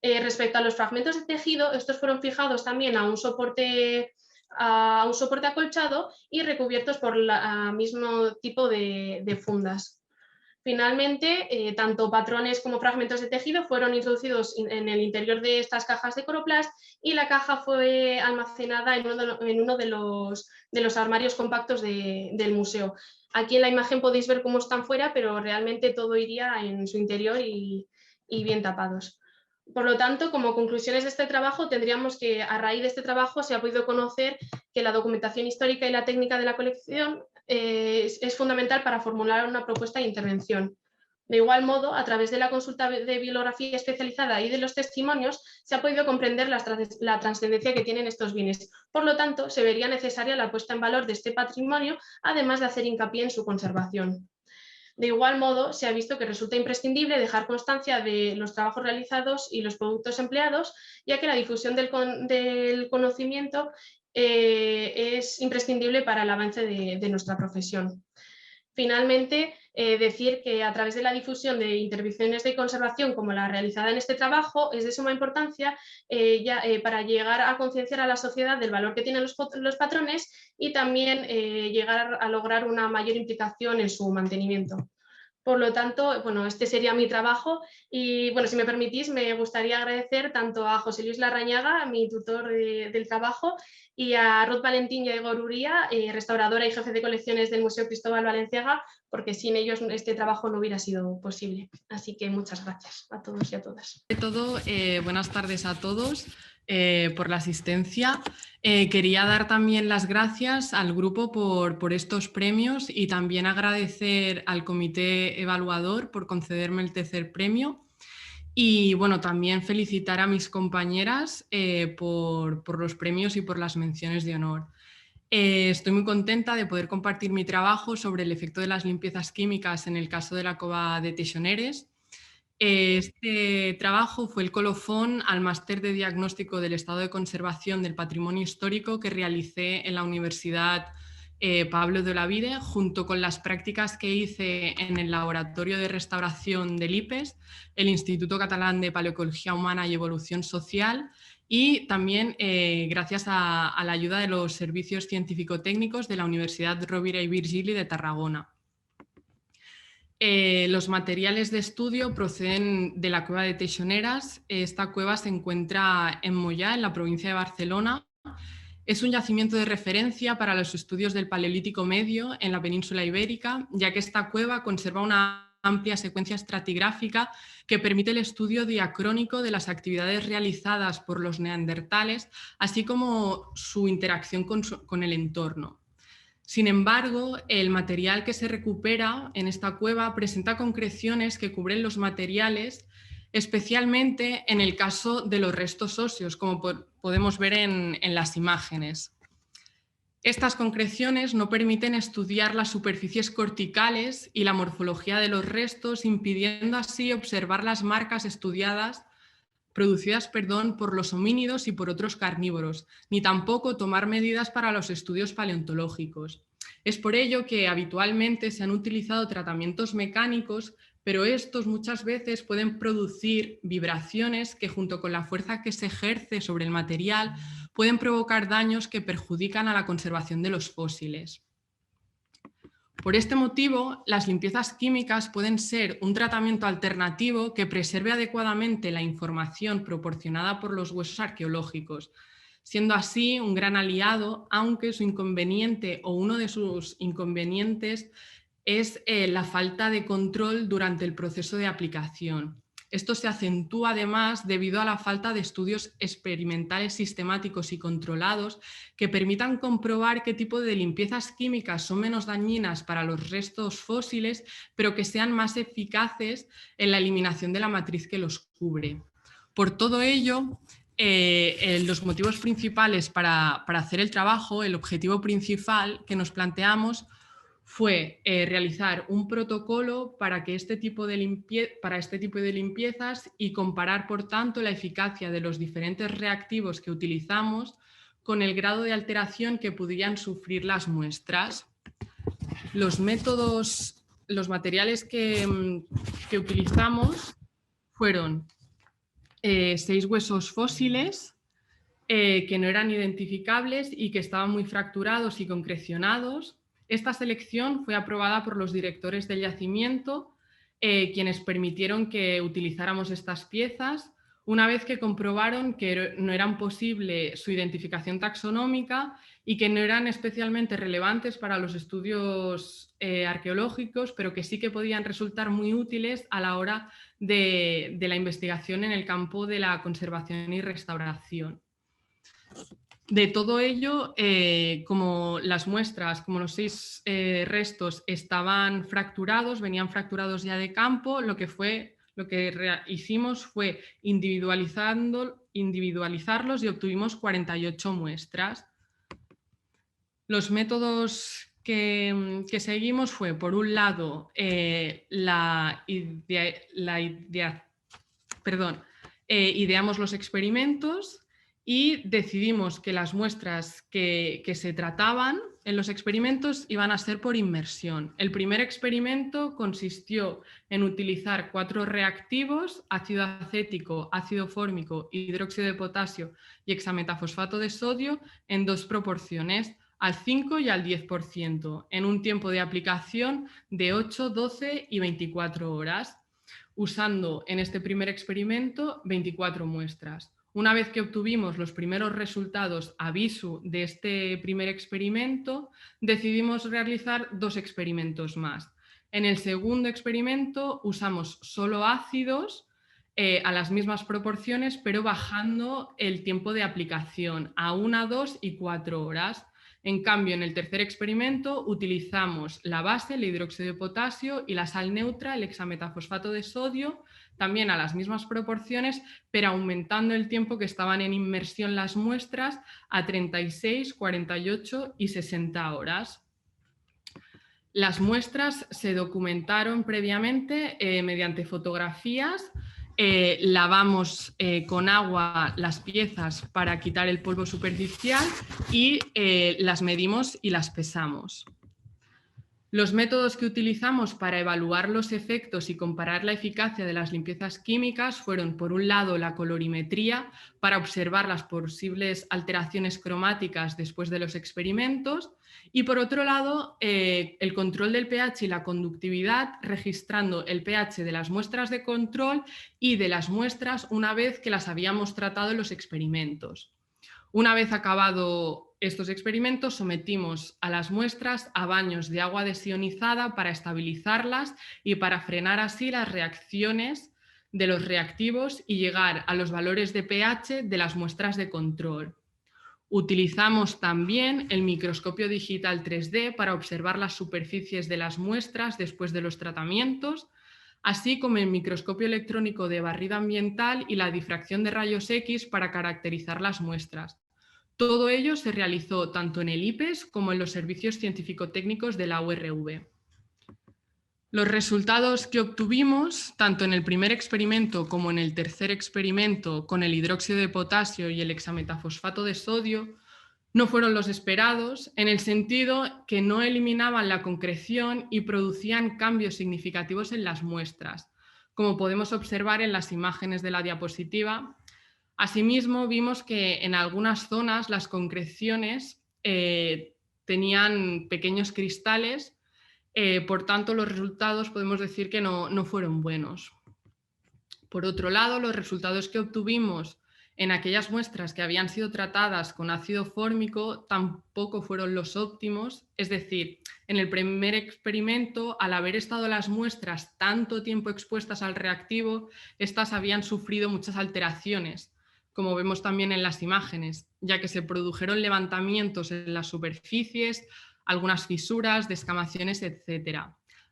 Respecto a los fragmentos de tejido, estos fueron fijados también a un soporte acolchado y recubiertos por el mismo tipo de fundas. Finalmente, tanto patrones como fragmentos de tejido fueron introducidos en el interior de estas cajas de Coroplast, y la caja fue almacenada en uno de los armarios compactos del museo. Aquí en la imagen podéis ver cómo están fuera, pero realmente todo iría en su interior y bien tapados. Por lo tanto, como conclusiones de este trabajo, tendríamos que, a raíz de este trabajo, se ha podido conocer que la documentación histórica y la técnica de la colección es fundamental para formular una propuesta de intervención. De igual modo, a través de la consulta de bibliografía especializada y de los testimonios, se ha podido comprender la trascendencia que tienen estos bienes. Por lo tanto, se vería necesaria la puesta en valor de este patrimonio, además de hacer hincapié en su conservación. De igual modo, se ha visto que resulta imprescindible dejar constancia de los trabajos realizados y los productos empleados, ya que la difusión del conocimiento es imprescindible para el avance de nuestra profesión. Finalmente, decir que a través de la difusión de intervenciones de conservación como la realizada en este trabajo es de suma importancia para llegar a concienciar a la sociedad del valor que tienen los patrones y también llegar a lograr una mayor implicación en su mantenimiento. Por lo tanto, bueno, este sería mi trabajo y, bueno, si me permitís, me gustaría agradecer tanto a José Luis Larrañaga, mi tutor del trabajo, y a Ruth Valentín y a Igor Uría, restauradora y jefe de colecciones del Museo Cristóbal Valenciaga, porque sin ellos este trabajo no hubiera sido posible. Así que muchas gracias a todos y a todas. Ante todo, buenas tardes a todos por la asistencia. Quería dar también las gracias al grupo por estos premios y también agradecer al comité evaluador por concederme el tercer premio. Y bueno, también felicitar a mis compañeras por los premios y por las menciones de honor. Estoy muy contenta de poder compartir mi trabajo sobre el efecto de las limpiezas químicas en el caso de la cova de Teixoneres. Este trabajo fue el colofón al máster de diagnóstico del estado de conservación del patrimonio histórico que realicé en la Universidad Pablo de Olavide, junto con las prácticas que hice en el Laboratorio de Restauración del IPES, el Instituto Catalán de Paleoecología Humana y Evolución Social, y también gracias a la ayuda de los servicios científico-técnicos de la Universidad Rovira i Virgili de Tarragona. Los materiales de estudio proceden de la cueva de Teixoneres. Esta cueva se encuentra en Moyà, en la provincia de Barcelona. Es un yacimiento de referencia para los estudios del Paleolítico Medio en la península ibérica, ya que esta cueva conserva una amplia secuencia estratigráfica que permite el estudio diacrónico de las actividades realizadas por los neandertales, así como su interacción con el entorno. Sin embargo, el material que se recupera en esta cueva presenta concreciones que cubren los materiales especialmente en el caso de los restos óseos, como podemos ver en las imágenes. Estas concreciones no permiten estudiar las superficies corticales y la morfología de los restos, impidiendo así observar las marcas producidas por los homínidos y por otros carnívoros, ni tampoco tomar medidas para los estudios paleontológicos. Es por ello que habitualmente se han utilizado tratamientos mecánicos, pero estos muchas veces pueden producir vibraciones que, junto con la fuerza que se ejerce sobre el material, pueden provocar daños que perjudican a la conservación de los fósiles. Por este motivo, las limpiezas químicas pueden ser un tratamiento alternativo que preserve adecuadamente la información proporcionada por los huesos arqueológicos, siendo así un gran aliado, aunque su inconveniente o uno de sus inconvenientes es la falta de control durante el proceso de aplicación. Esto se acentúa además debido a la falta de estudios experimentales sistemáticos y controlados que permitan comprobar qué tipo de limpiezas químicas son menos dañinas para los restos fósiles, pero que sean más eficaces en la eliminación de la matriz que los cubre. Por todo ello, los motivos principales para hacer el trabajo, el objetivo principal que nos planteamos fue realizar un protocolo para este tipo de limpiezas y comparar, por tanto, la eficacia de los diferentes reactivos que utilizamos con el grado de alteración que pudieran sufrir las muestras. Los materiales que utilizamos fueron 6 huesos fósiles que no eran identificables y que estaban muy fracturados y concrecionados. Esta selección fue aprobada por los directores del yacimiento, quienes permitieron que utilizáramos estas piezas, una vez que comprobaron que no eran posible su identificación taxonómica y que no eran especialmente relevantes para los estudios arqueológicos, pero que sí que podían resultar muy útiles a la hora de la investigación en el campo de la conservación y restauración. De todo ello, como las muestras, como los 6 restos estaban fracturados, venían fracturados ya de campo, lo que hicimos fue individualizarlos y obtuvimos 48 muestras. Los métodos que seguimos fue, por un lado, ideamos los experimentos y decidimos que las muestras que se trataban en los experimentos iban a ser por inmersión. El primer experimento consistió en utilizar 4 reactivos: ácido acético, ácido fórmico, hidróxido de potasio y hexametafosfato de sodio, en 2 proporciones, al 5 y al 10%, en un tiempo de aplicación de 8, 12 y 24 horas, usando en este primer experimento 24 muestras. Una vez que obtuvimos los primeros resultados aviso de este primer experimento, decidimos realizar 2 experimentos más. En el segundo experimento usamos solo ácidos a las mismas proporciones, pero bajando el tiempo de aplicación a 1, 2 y 4 horas. En cambio, en el tercer experimento utilizamos la base, el hidróxido de potasio, y la sal neutra, el hexametafosfato de sodio, también a las mismas proporciones, pero aumentando el tiempo que estaban en inmersión las muestras a 36, 48 y 60 horas. Las muestras se documentaron previamente mediante fotografías. Lavamos con agua las piezas para quitar el polvo superficial y las medimos y las pesamos. Los métodos que utilizamos para evaluar los efectos y comparar la eficacia de las limpiezas químicas fueron, por un lado, la colorimetría, para observar las posibles alteraciones cromáticas después de los experimentos, y por otro lado, el control del pH y la conductividad, registrando el pH de las muestras de control y de las muestras una vez que las habíamos tratado en los experimentos. Una vez acabado estos experimentos, sometimos a las muestras a baños de agua desionizada para estabilizarlas y para frenar así las reacciones de los reactivos y llegar a los valores de pH de las muestras de control. Utilizamos también el microscopio digital 3D para observar las superficies de las muestras después de los tratamientos. así como el microscopio electrónico de barrido ambiental y la difracción de rayos X para caracterizar las muestras. Todo ello se realizó tanto en el IPES como en los servicios científico-técnicos de la URV. Los resultados que obtuvimos, tanto en el primer experimento como en el tercer experimento con el hidróxido de potasio y el hexametafosfato de sodio, no fueron los esperados, en el sentido que no eliminaban la concreción y producían cambios significativos en las muestras, como podemos observar en las imágenes de la diapositiva. Asimismo, vimos que en algunas zonas las concreciones tenían pequeños cristales. Por tanto, los resultados podemos decir que no fueron buenos. Por otro lado, los resultados que obtuvimos en aquellas muestras que habían sido tratadas con ácido fórmico tampoco fueron los óptimos. Es decir, en el primer experimento, al haber estado las muestras tanto tiempo expuestas al reactivo, estas habían sufrido muchas alteraciones, como vemos también en las imágenes, ya que se produjeron levantamientos en las superficies, algunas fisuras, descamaciones, etc.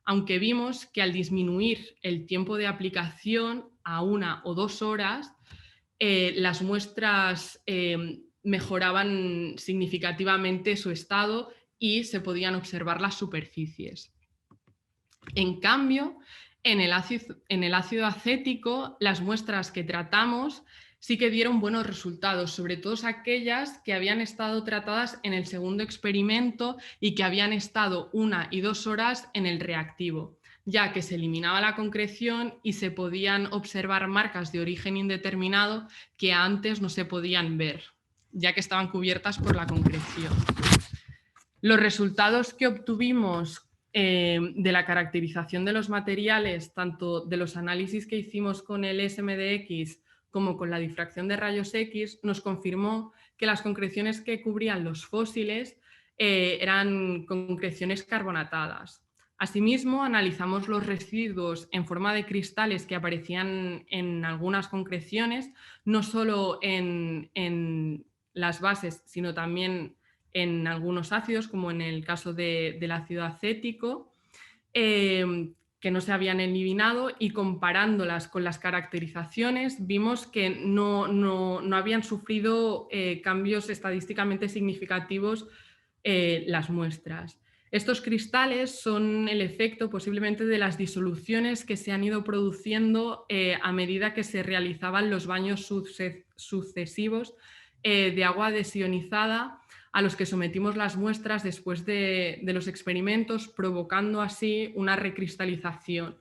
Aunque vimos que al disminuir el tiempo de aplicación a 1 o 2 horas, las muestras mejoraban significativamente su estado y se podían observar las superficies. En cambio, en el ácido acético, las muestras que tratamos sí que dieron buenos resultados, sobre todo aquellas que habían estado tratadas en el segundo experimento y que habían estado 1 y 2 horas en el reactivo, ya que se eliminaba la concreción y se podían observar marcas de origen indeterminado que antes no se podían ver, ya que estaban cubiertas por la concreción. Los resultados que obtuvimos de la caracterización de los materiales, tanto de los análisis que hicimos con el SMDX como con la difracción de rayos X, nos confirmó que las concreciones que cubrían los fósiles eran concreciones carbonatadas. Asimismo, analizamos los residuos en forma de cristales que aparecían en algunas concreciones, no solo en las bases, sino también en algunos ácidos, como en el caso del ácido acético, que no se habían eliminado, y comparándolas con las caracterizaciones vimos que no habían sufrido cambios estadísticamente significativos las muestras. Estos cristales son el efecto posiblemente de las disoluciones que se han ido produciendo a medida que se realizaban los baños sucesivos de agua desionizada a los que sometimos las muestras después de los experimentos, provocando así una recristalización.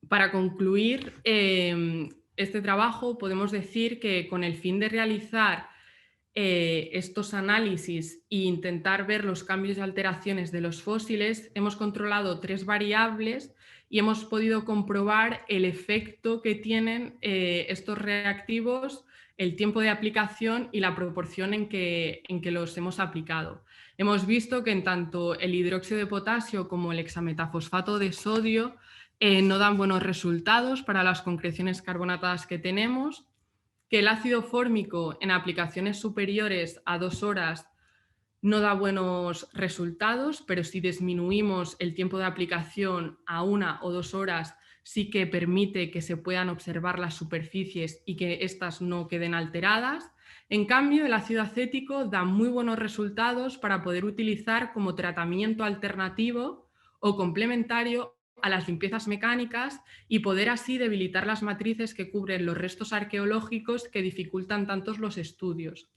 Para concluir este trabajo, podemos decir que con el fin de realizar estos análisis e intentar ver los cambios y alteraciones de los fósiles, hemos controlado 3 variables y hemos podido comprobar el efecto que tienen estos reactivos, el tiempo de aplicación y la proporción en que los hemos aplicado. Hemos visto que en tanto el hidróxido de potasio como el hexametafosfato de sodio no dan buenos resultados para las concreciones carbonatadas que tenemos, que el ácido fórmico en aplicaciones superiores a 2 horas no da buenos resultados, pero si disminuimos el tiempo de aplicación a 1 o 2 horas, sí que permite que se puedan observar las superficies y que éstas no queden alteradas. En cambio, el ácido acético da muy buenos resultados para poder utilizar como tratamiento alternativo o complementario a las limpiezas mecánicas y poder así debilitar las matrices que cubren los restos arqueológicos que dificultan tantos los estudios.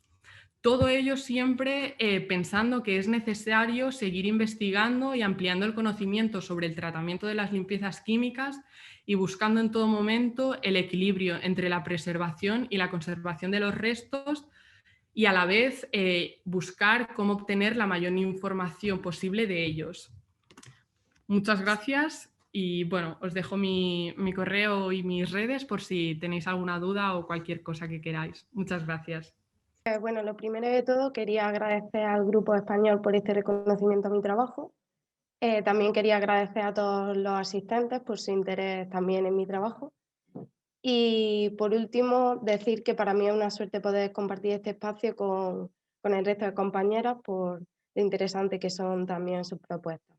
Todo ello siempre pensando que es necesario seguir investigando y ampliando el conocimiento sobre el tratamiento de las limpiezas químicas y buscando en todo momento el equilibrio entre la preservación y la conservación de los restos y a la vez buscar cómo obtener la mayor información posible de ellos. Muchas gracias y bueno, os dejo mi correo y mis redes por si tenéis alguna duda o cualquier cosa que queráis. Muchas gracias. Bueno, lo primero de todo quería agradecer al Grupo Español por este reconocimiento a mi trabajo. También quería agradecer a todos los asistentes por su interés también en mi trabajo. Y por último, decir que para mí es una suerte poder compartir este espacio con el resto de compañeras por lo interesante que son también sus propuestas.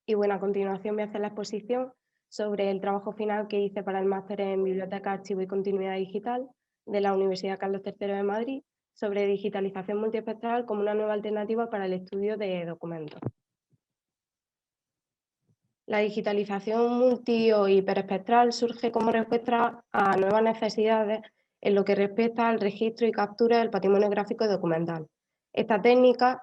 Y bueno, a continuación voy a hacer la exposición sobre el trabajo final que hice para el máster en Biblioteca, Archivo y Continuidad Digital de la Universidad Carlos III de Madrid sobre digitalización multiespectral como una nueva alternativa para el estudio de documentos. La digitalización multi o hiperespectral surge como respuesta a nuevas necesidades en lo que respecta al registro y captura del patrimonio gráfico y documental. Esta técnica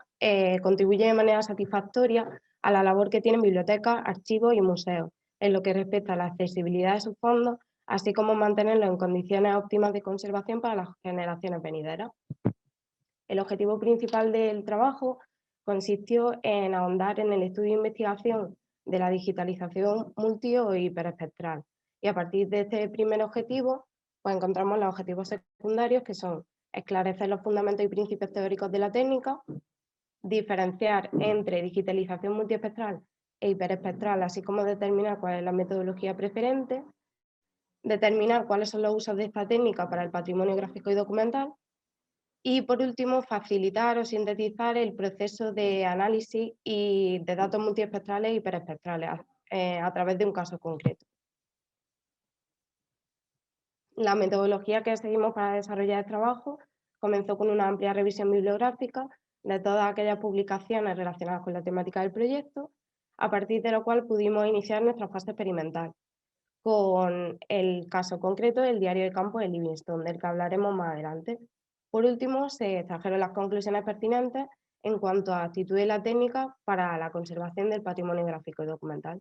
contribuye de manera satisfactoria a la labor que tienen bibliotecas, archivos y museos, en lo que respecta a la accesibilidad de sus fondos, así como mantenerlos en condiciones óptimas de conservación para las generaciones venideras. El objetivo principal del trabajo consistió en ahondar en el estudio e investigación de la digitalización multi o hiperespectral. Y a partir de este primer objetivo, pues encontramos los objetivos secundarios, que son esclarecer los fundamentos y principios teóricos de la técnica, diferenciar entre digitalización multiespectral e hiperespectral, así como determinar cuál es la metodología preferente, determinar cuáles son los usos de esta técnica para el patrimonio gráfico y documental, y por último, facilitar o sintetizar el proceso de análisis y de datos multiespectrales e hiperespectrales a través de un caso concreto. La metodología que seguimos para desarrollar el trabajo comenzó con una amplia revisión bibliográfica de todas aquellas publicaciones relacionadas con la temática del proyecto, a partir de lo cual pudimos iniciar nuestra fase experimental, con el caso concreto del diario de campo de Livingstone, del que hablaremos más adelante. Por último, se extrajeron las conclusiones pertinentes en cuanto a actitud de la técnica para la conservación del patrimonio gráfico y documental.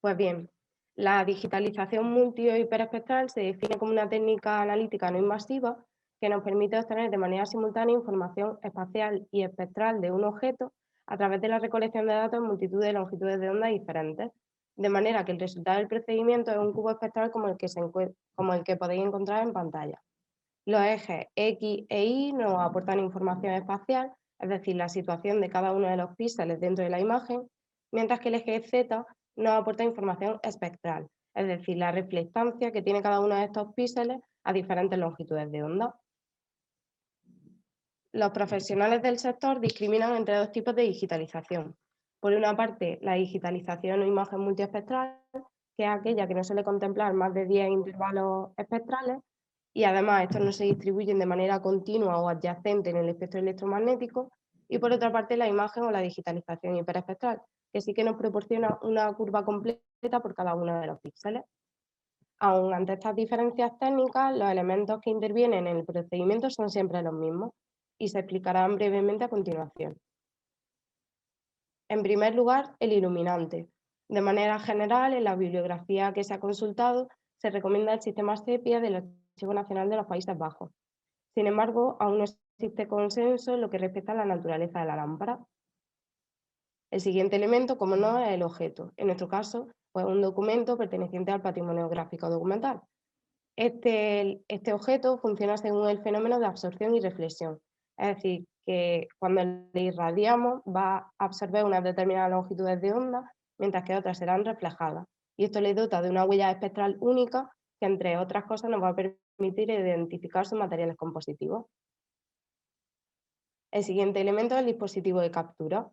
Pues bien, la digitalización multi o hiperespectral se define como una técnica analítica no invasiva que nos permite obtener de manera simultánea información espacial y espectral de un objeto a través de la recolección de datos en multitud de longitudes de onda diferentes, de manera que el resultado del procedimiento es un cubo espectral como el que podéis encontrar en pantalla. Los ejes X e Y nos aportan información espacial, es decir, la situación de cada uno de los píxeles dentro de la imagen, mientras que el eje Z nos aporta información espectral, es decir, la reflectancia que tiene cada uno de estos píxeles a diferentes longitudes de onda. Los profesionales del sector discriminan entre dos tipos de digitalización. Por una parte, la digitalización o imagen multiespectral, que es aquella que no suele contemplar más de 10 intervalos espectrales, y además estos no se distribuyen de manera continua o adyacente en el espectro electromagnético. Y por otra parte, la imagen o la digitalización hiperespectral, que sí que nos proporciona una curva completa por cada uno de los píxeles. Aun ante estas diferencias técnicas, los elementos que intervienen en el procedimiento son siempre los mismos y se explicarán brevemente a continuación. En primer lugar, el iluminante. De manera general, en la bibliografía que se ha consultado, se recomienda el sistema sepia del Archivo Nacional de los Países Bajos. Sin embargo, aún no existe consenso en lo que respecta a la naturaleza de la lámpara. El siguiente elemento, como no, es el objeto. En nuestro caso, pues un documento perteneciente al patrimonio gráfico documental. Este objeto funciona según el fenómeno de absorción y reflexión. Es decir, que cuando le irradiamos va a absorber unas determinadas longitudes de onda, mientras que otras serán reflejadas. Y esto le dota de una huella espectral única que, entre otras cosas, nos va a permitir identificar sus materiales compositivos. El siguiente elemento es el dispositivo de captura,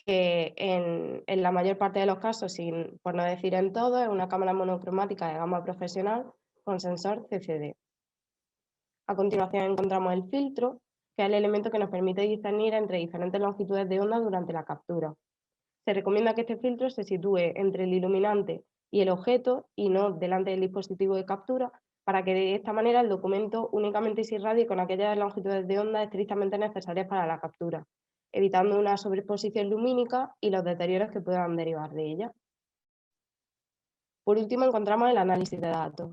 que en la mayor parte de los casos, por no decir en todos, es una cámara monocromática de gama profesional con sensor CCD. A continuación encontramos el filtro, que es el elemento que nos permite discernir entre diferentes longitudes de onda durante la captura. Se recomienda que este filtro se sitúe entre el iluminante y el objeto y no delante del dispositivo de captura, para que de esta manera el documento únicamente se irradie con aquellas longitudes de onda estrictamente necesarias para la captura, evitando una sobreexposición lumínica y los deterioros que puedan derivar de ella. Por último, encontramos el análisis de datos.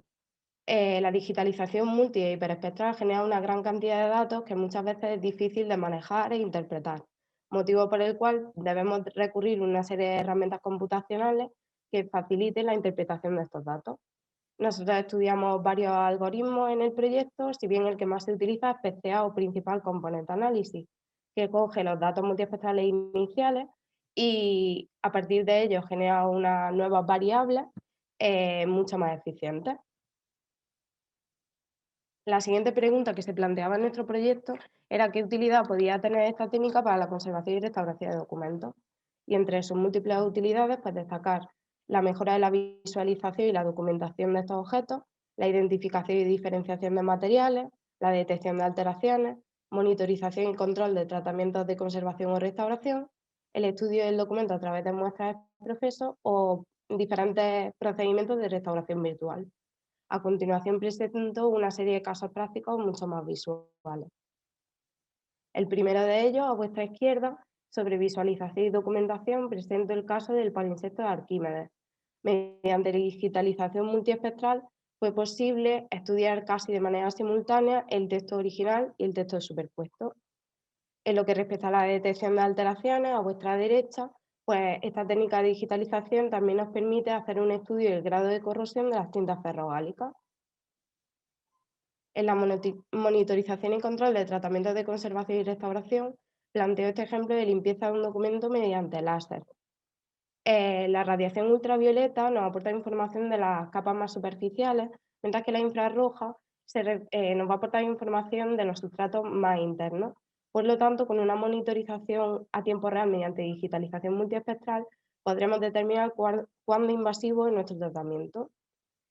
La digitalización multi e hiperespectral genera una gran cantidad de datos que muchas veces es difícil de manejar e interpretar, motivo por el cual debemos recurrir a una serie de herramientas computacionales que faciliten la interpretación de estos datos. Nosotros estudiamos varios algoritmos en el proyecto, si bien el que más se utiliza es PCA o Principal Component Analysis, que coge los datos multiespectrales iniciales y a partir de ellos genera unas nuevas variables mucho más eficientes. La siguiente pregunta que se planteaba en nuestro proyecto era qué utilidad podía tener esta técnica para la conservación y restauración de documentos. y entre sus múltiples utilidades pues destacar la mejora de la visualización y la documentación de estos objetos, la identificación y diferenciación de materiales, la detección de alteraciones, monitorización y control de tratamientos de conservación o restauración, el estudio del documento a través de muestras de proceso o diferentes procedimientos de restauración virtual. A continuación presento una serie de casos prácticos mucho más visuales. El primero de ellos, a vuestra izquierda, sobre visualización y documentación, presento el caso del palinsecto de Arquímedes. Mediante la digitalización multiespectral fue posible estudiar casi de manera simultánea el texto original y el texto superpuesto. En lo que respecta a la detección de alteraciones, a vuestra derecha, pues esta técnica de digitalización también nos permite hacer un estudio del grado de corrosión de las tintas ferrogálicas. En la monitorización y control de tratamientos de conservación y restauración, planteo este ejemplo de limpieza de un documento mediante láser. La radiación ultravioleta nos aporta información de las capas más superficiales, mientras que la infrarroja nos va a aportar información de los sustratos más internos. Por lo tanto, con una monitorización a tiempo real mediante digitalización multiespectral, podremos determinar cuándo invasivo es nuestro tratamiento.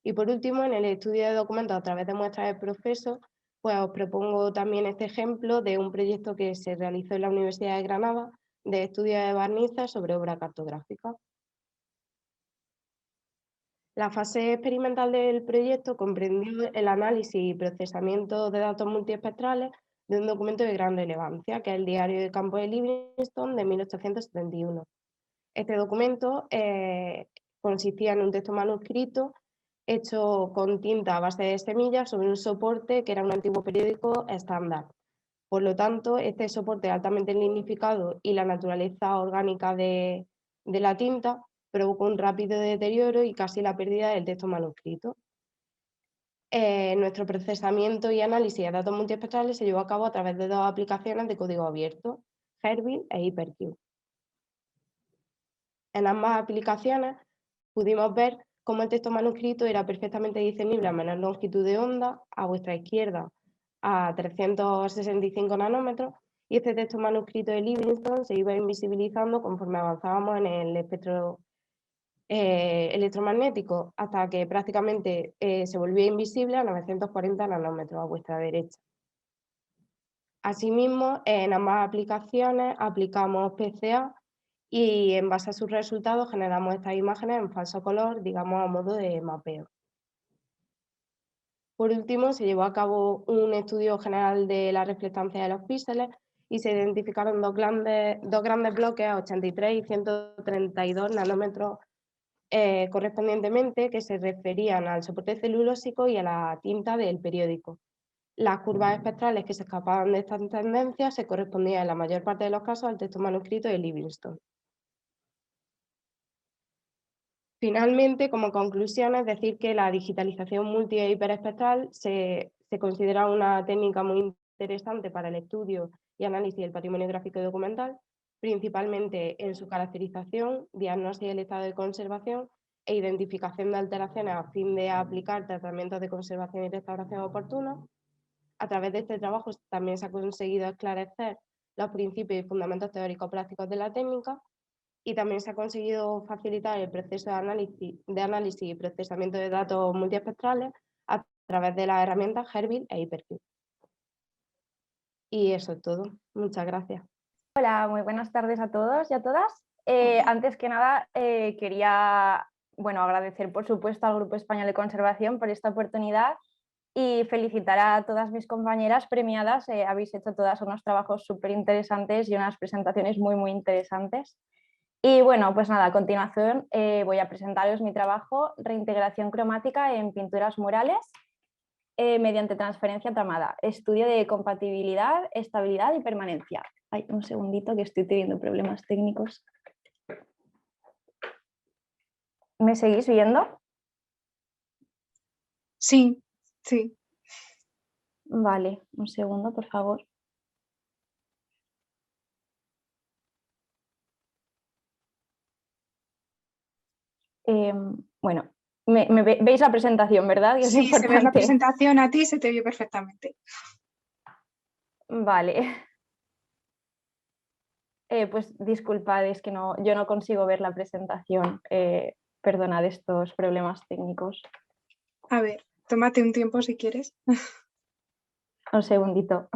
Y por último, en el estudio de documentos a través de muestras de proceso, pues os propongo también este ejemplo de un proyecto que se realizó en la Universidad de Granada de estudio de barnices sobre obra cartográfica. La fase experimental del proyecto comprendió el análisis y procesamiento de datos multiespectrales de un documento de gran relevancia, que es el Diario de Campo de Livingstone de 1871. Este documento consistía en un texto manuscrito hecho con tinta a base de semillas sobre un soporte que era un antiguo periódico estándar. Por lo tanto, este soporte altamente lignificado y la naturaleza orgánica de la tinta provocó un rápido deterioro y casi la pérdida del texto manuscrito. Nuestro procesamiento y análisis de datos multiespectrales se llevó a cabo a través de dos aplicaciones de código abierto, Herbie e Hypercube. En ambas aplicaciones pudimos ver cómo el texto manuscrito era perfectamente discernible a menor longitud de onda, a vuestra izquierda a 365 nanómetros, y este texto manuscrito de Livingstone se iba invisibilizando conforme avanzábamos en el espectro electromagnético, hasta que prácticamente se volvía invisible a 940 nanómetros a vuestra derecha. Asimismo, en ambas aplicaciones aplicamos PCA y en base a sus resultados generamos estas imágenes en falso color, digamos a modo de mapeo. Por último, se llevó a cabo un estudio general de la reflectancia de los píxeles y se identificaron dos grandes bloques a 83 y 132 nanómetros correspondientemente, que se referían al soporte celulósico y a la tinta del periódico. Las curvas espectrales que se escapaban de estas tendencias se correspondían en la mayor parte de los casos al texto manuscrito de Livingstone. Finalmente, como conclusión, es decir que la digitalización multi e hiperespectral se considera una técnica muy interesante para el estudio y análisis del patrimonio gráfico y documental, principalmente en su caracterización, diagnóstico del estado de conservación e identificación de alteraciones a fin de aplicar tratamientos de conservación y restauración oportunos. A través de este trabajo también se ha conseguido esclarecer los principios y fundamentos teóricos prácticos de la técnica, y también se ha conseguido facilitar el proceso de análisis y procesamiento de datos multiespectrales a través de las herramientas Herbie e Hypercube. Y eso es todo. Muchas gracias. Hola, muy buenas tardes a todos y a todas. Antes que nada, quería agradecer, por supuesto, al Grupo Español de Conservación por esta oportunidad y felicitar a todas mis compañeras premiadas. Habéis hecho todas unos trabajos súper interesantes y unas presentaciones muy, muy interesantes. Y bueno, pues nada, a continuación voy a presentaros mi trabajo, reintegración cromática en pinturas murales mediante transferencia tramada, estudio de compatibilidad, estabilidad y permanencia. Ay, un segundito que estoy teniendo problemas técnicos. ¿Me seguís viendo? Sí, sí. Vale, un segundo, por favor. Bueno, veis la presentación, ¿verdad? Que Sí, es se ve la importante. presentación, a ti se te vio perfectamente. Vale. Pues disculpad, es que yo no consigo ver la presentación. Perdonad estos problemas técnicos. A ver, tómate un tiempo si quieres. Un segundito.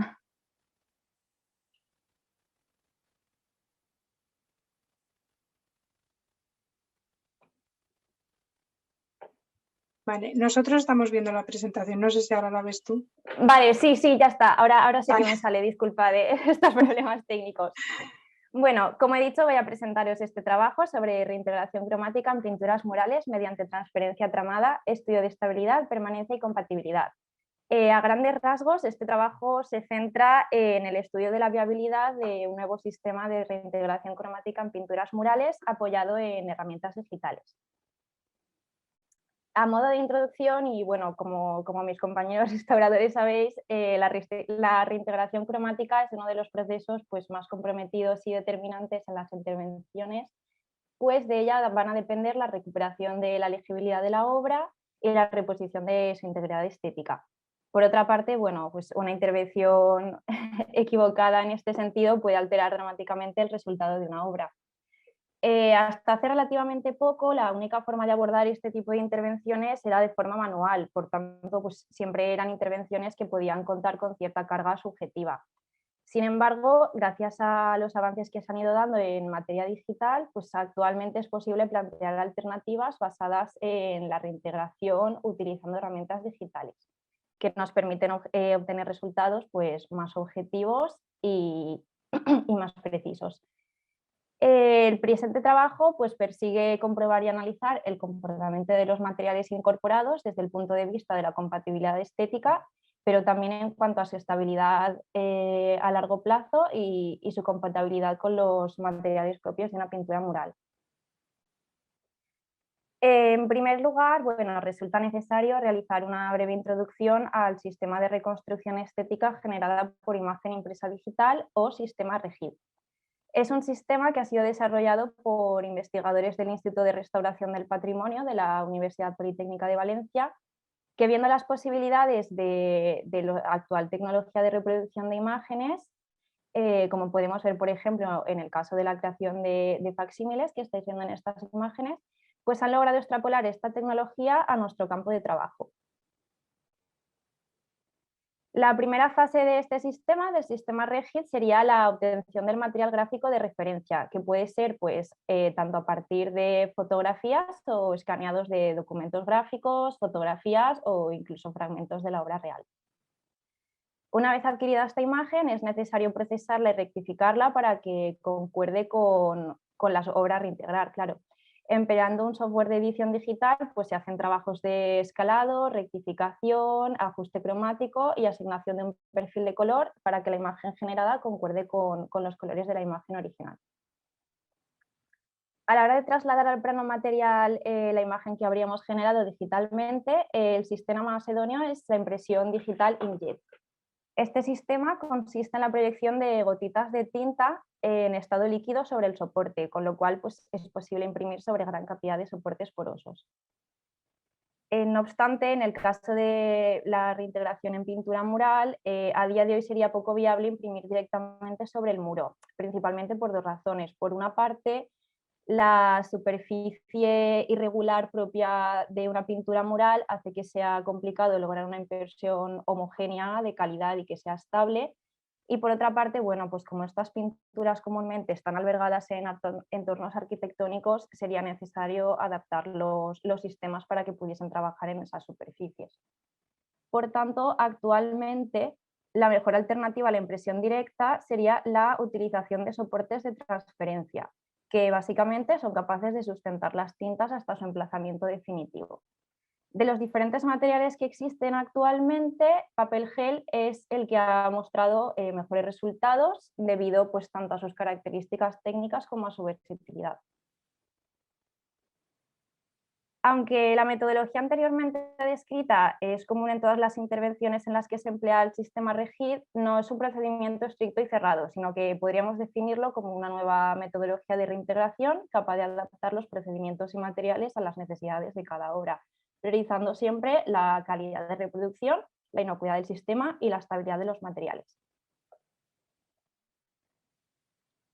Vale, nosotros estamos viendo la presentación, no sé si ahora la ves tú. Vale, sí, ya está. Ahora sí que Vale. me sale, disculpad estos problemas técnicos. Bueno, como he dicho, voy a presentaros este trabajo sobre reintegración cromática en pinturas murales mediante transferencia tramada, estudio de estabilidad, permanencia y compatibilidad. A grandes rasgos, este trabajo se centra en el estudio de la viabilidad de un nuevo sistema de reintegración cromática en pinturas murales apoyado en herramientas digitales. A modo de introducción, y bueno, como mis compañeros restauradores sabéis, la reintegración cromática es uno de los procesos pues, más comprometidos y determinantes en las intervenciones, pues de ella van a depender la recuperación de la legibilidad de la obra y la reposición de su integridad estética. Por otra parte, bueno, pues una intervención equivocada en este sentido puede alterar dramáticamente el resultado de una obra. Hasta hace relativamente poco, la única forma de abordar este tipo de intervenciones era de forma manual, por tanto, pues siempre eran intervenciones que podían contar con cierta carga subjetiva. Sin embargo, gracias a los avances que se han ido dando en materia digital, pues actualmente es posible plantear alternativas basadas en la reintegración utilizando herramientas digitales, que nos permiten obtener resultados pues, más objetivos y más precisos. El presente trabajo pues, persigue comprobar y analizar el comportamiento de los materiales incorporados desde el punto de vista de la compatibilidad estética, pero también en cuanto a su estabilidad a largo plazo y su compatibilidad con los materiales propios de una pintura mural. En primer lugar, bueno, resulta necesario realizar una breve introducción al sistema de reconstrucción estética generada por imagen impresa digital o sistema REGID. Es un sistema que ha sido desarrollado por investigadores del Instituto de Restauración del Patrimonio de la Universidad Politécnica de Valencia, que viendo las posibilidades de la actual tecnología de reproducción de imágenes, como podemos ver, por ejemplo, en el caso de la creación de facsímiles que estáis viendo en estas imágenes, pues han logrado extrapolar esta tecnología a nuestro campo de trabajo. La primera fase de este sistema, del sistema REGID, sería la obtención del material gráfico de referencia, que puede ser pues, tanto a partir de fotografías o escaneados de documentos gráficos, fotografías o incluso fragmentos de la obra real. Una vez adquirida esta imagen, es necesario procesarla y rectificarla para que concuerde con las obras a reintegrar, claro. Empleando un software de edición digital, pues se hacen trabajos de escalado, rectificación, ajuste cromático y asignación de un perfil de color para que la imagen generada concuerde con los colores de la imagen original. A la hora de trasladar al plano material la imagen que habríamos generado digitalmente, el sistema más idóneo es la impresión digital inkjet. Este sistema consiste en la proyección de gotitas de tinta en estado líquido sobre el soporte, con lo cual pues, es posible imprimir sobre gran cantidad de soportes porosos. No obstante, en el caso de la reintegración en pintura mural, a día de hoy sería poco viable imprimir directamente sobre el muro, principalmente por dos razones. Por una parte, la superficie irregular propia de una pintura mural hace que sea complicado lograr una impresión homogénea de calidad y que sea estable. Y por otra parte, bueno, pues como estas pinturas comúnmente están albergadas en entornos arquitectónicos, sería necesario adaptar los sistemas para que pudiesen trabajar en esas superficies. Por tanto, actualmente la mejor alternativa a la impresión directa sería la utilización de soportes de transferencia, que básicamente son capaces de sustentar las tintas hasta su emplazamiento definitivo. De los diferentes materiales que existen actualmente, papel gel es el que ha mostrado mejores resultados debido pues, tanto a sus características técnicas como a su versatilidad. Aunque la metodología anteriormente descrita es común en todas las intervenciones en las que se emplea el sistema REGID, no es un procedimiento estricto y cerrado, sino que podríamos definirlo como una nueva metodología de reintegración capaz de adaptar los procedimientos y materiales a las necesidades de cada obra, priorizando siempre la calidad de reproducción, la inocuidad del sistema y la estabilidad de los materiales.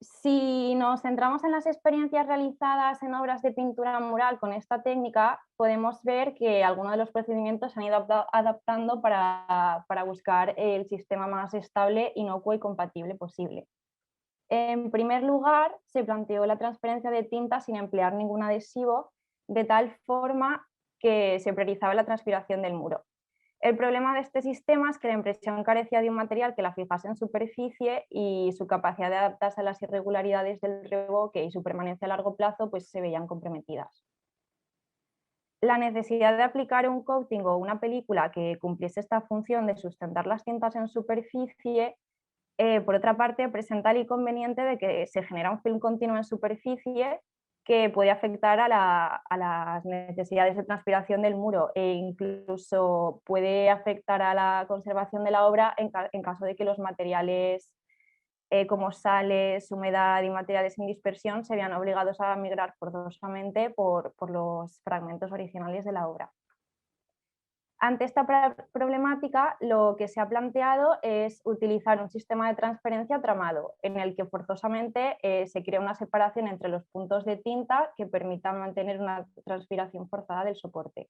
Si nos centramos en las experiencias realizadas en obras de pintura mural con esta técnica, podemos ver que algunos de los procedimientos se han ido adaptando para buscar el sistema más estable, inocuo y compatible posible. En primer lugar, se planteó la transferencia de tinta sin emplear ningún adhesivo, de tal forma que se priorizaba la transpiración del muro. El problema de este sistema es que la impresión carecía de un material que la fijase en superficie y su capacidad de adaptarse a las irregularidades del revoque y su permanencia a largo plazo pues, se veían comprometidas. La necesidad de aplicar un coating o una película que cumpliese esta función de sustentar las tintas en superficie, por otra parte, presenta el inconveniente de que se genera un film continuo en superficie que puede afectar a las necesidades de transpiración del muro e incluso puede afectar a la conservación de la obra en caso de que los materiales como sales, humedad y materiales en dispersión se vean obligados a migrar forzosamente por los fragmentos originales de la obra. Ante esta problemática, lo que se ha planteado es utilizar un sistema de transferencia tramado, en el que forzosamente se crea una separación entre los puntos de tinta que permitan mantener una transpiración forzada del soporte.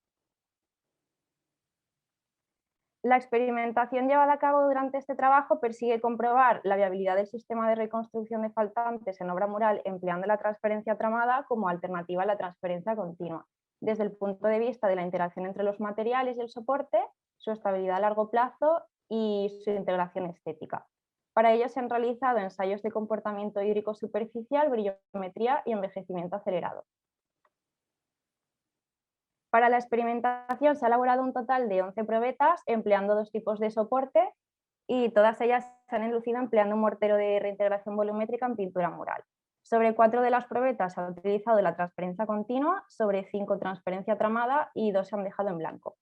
La experimentación llevada a cabo durante este trabajo persigue comprobar la viabilidad del sistema de reconstrucción de faltantes en obra mural empleando la transferencia tramada como alternativa a la transferencia continua, desde el punto de vista de la interacción entre los materiales y el soporte, su estabilidad a largo plazo y su integración estética. Para ello se han realizado ensayos de comportamiento hídrico superficial, brillometría y envejecimiento acelerado. Para la experimentación se ha elaborado un total de 11 probetas empleando dos tipos de soporte y todas ellas se han enlucido empleando un mortero de reintegración volumétrica en pintura mural. Sobre 4 de las probetas se ha utilizado la transferencia continua, sobre 5 transferencia tramada y 2 se han dejado en blanco.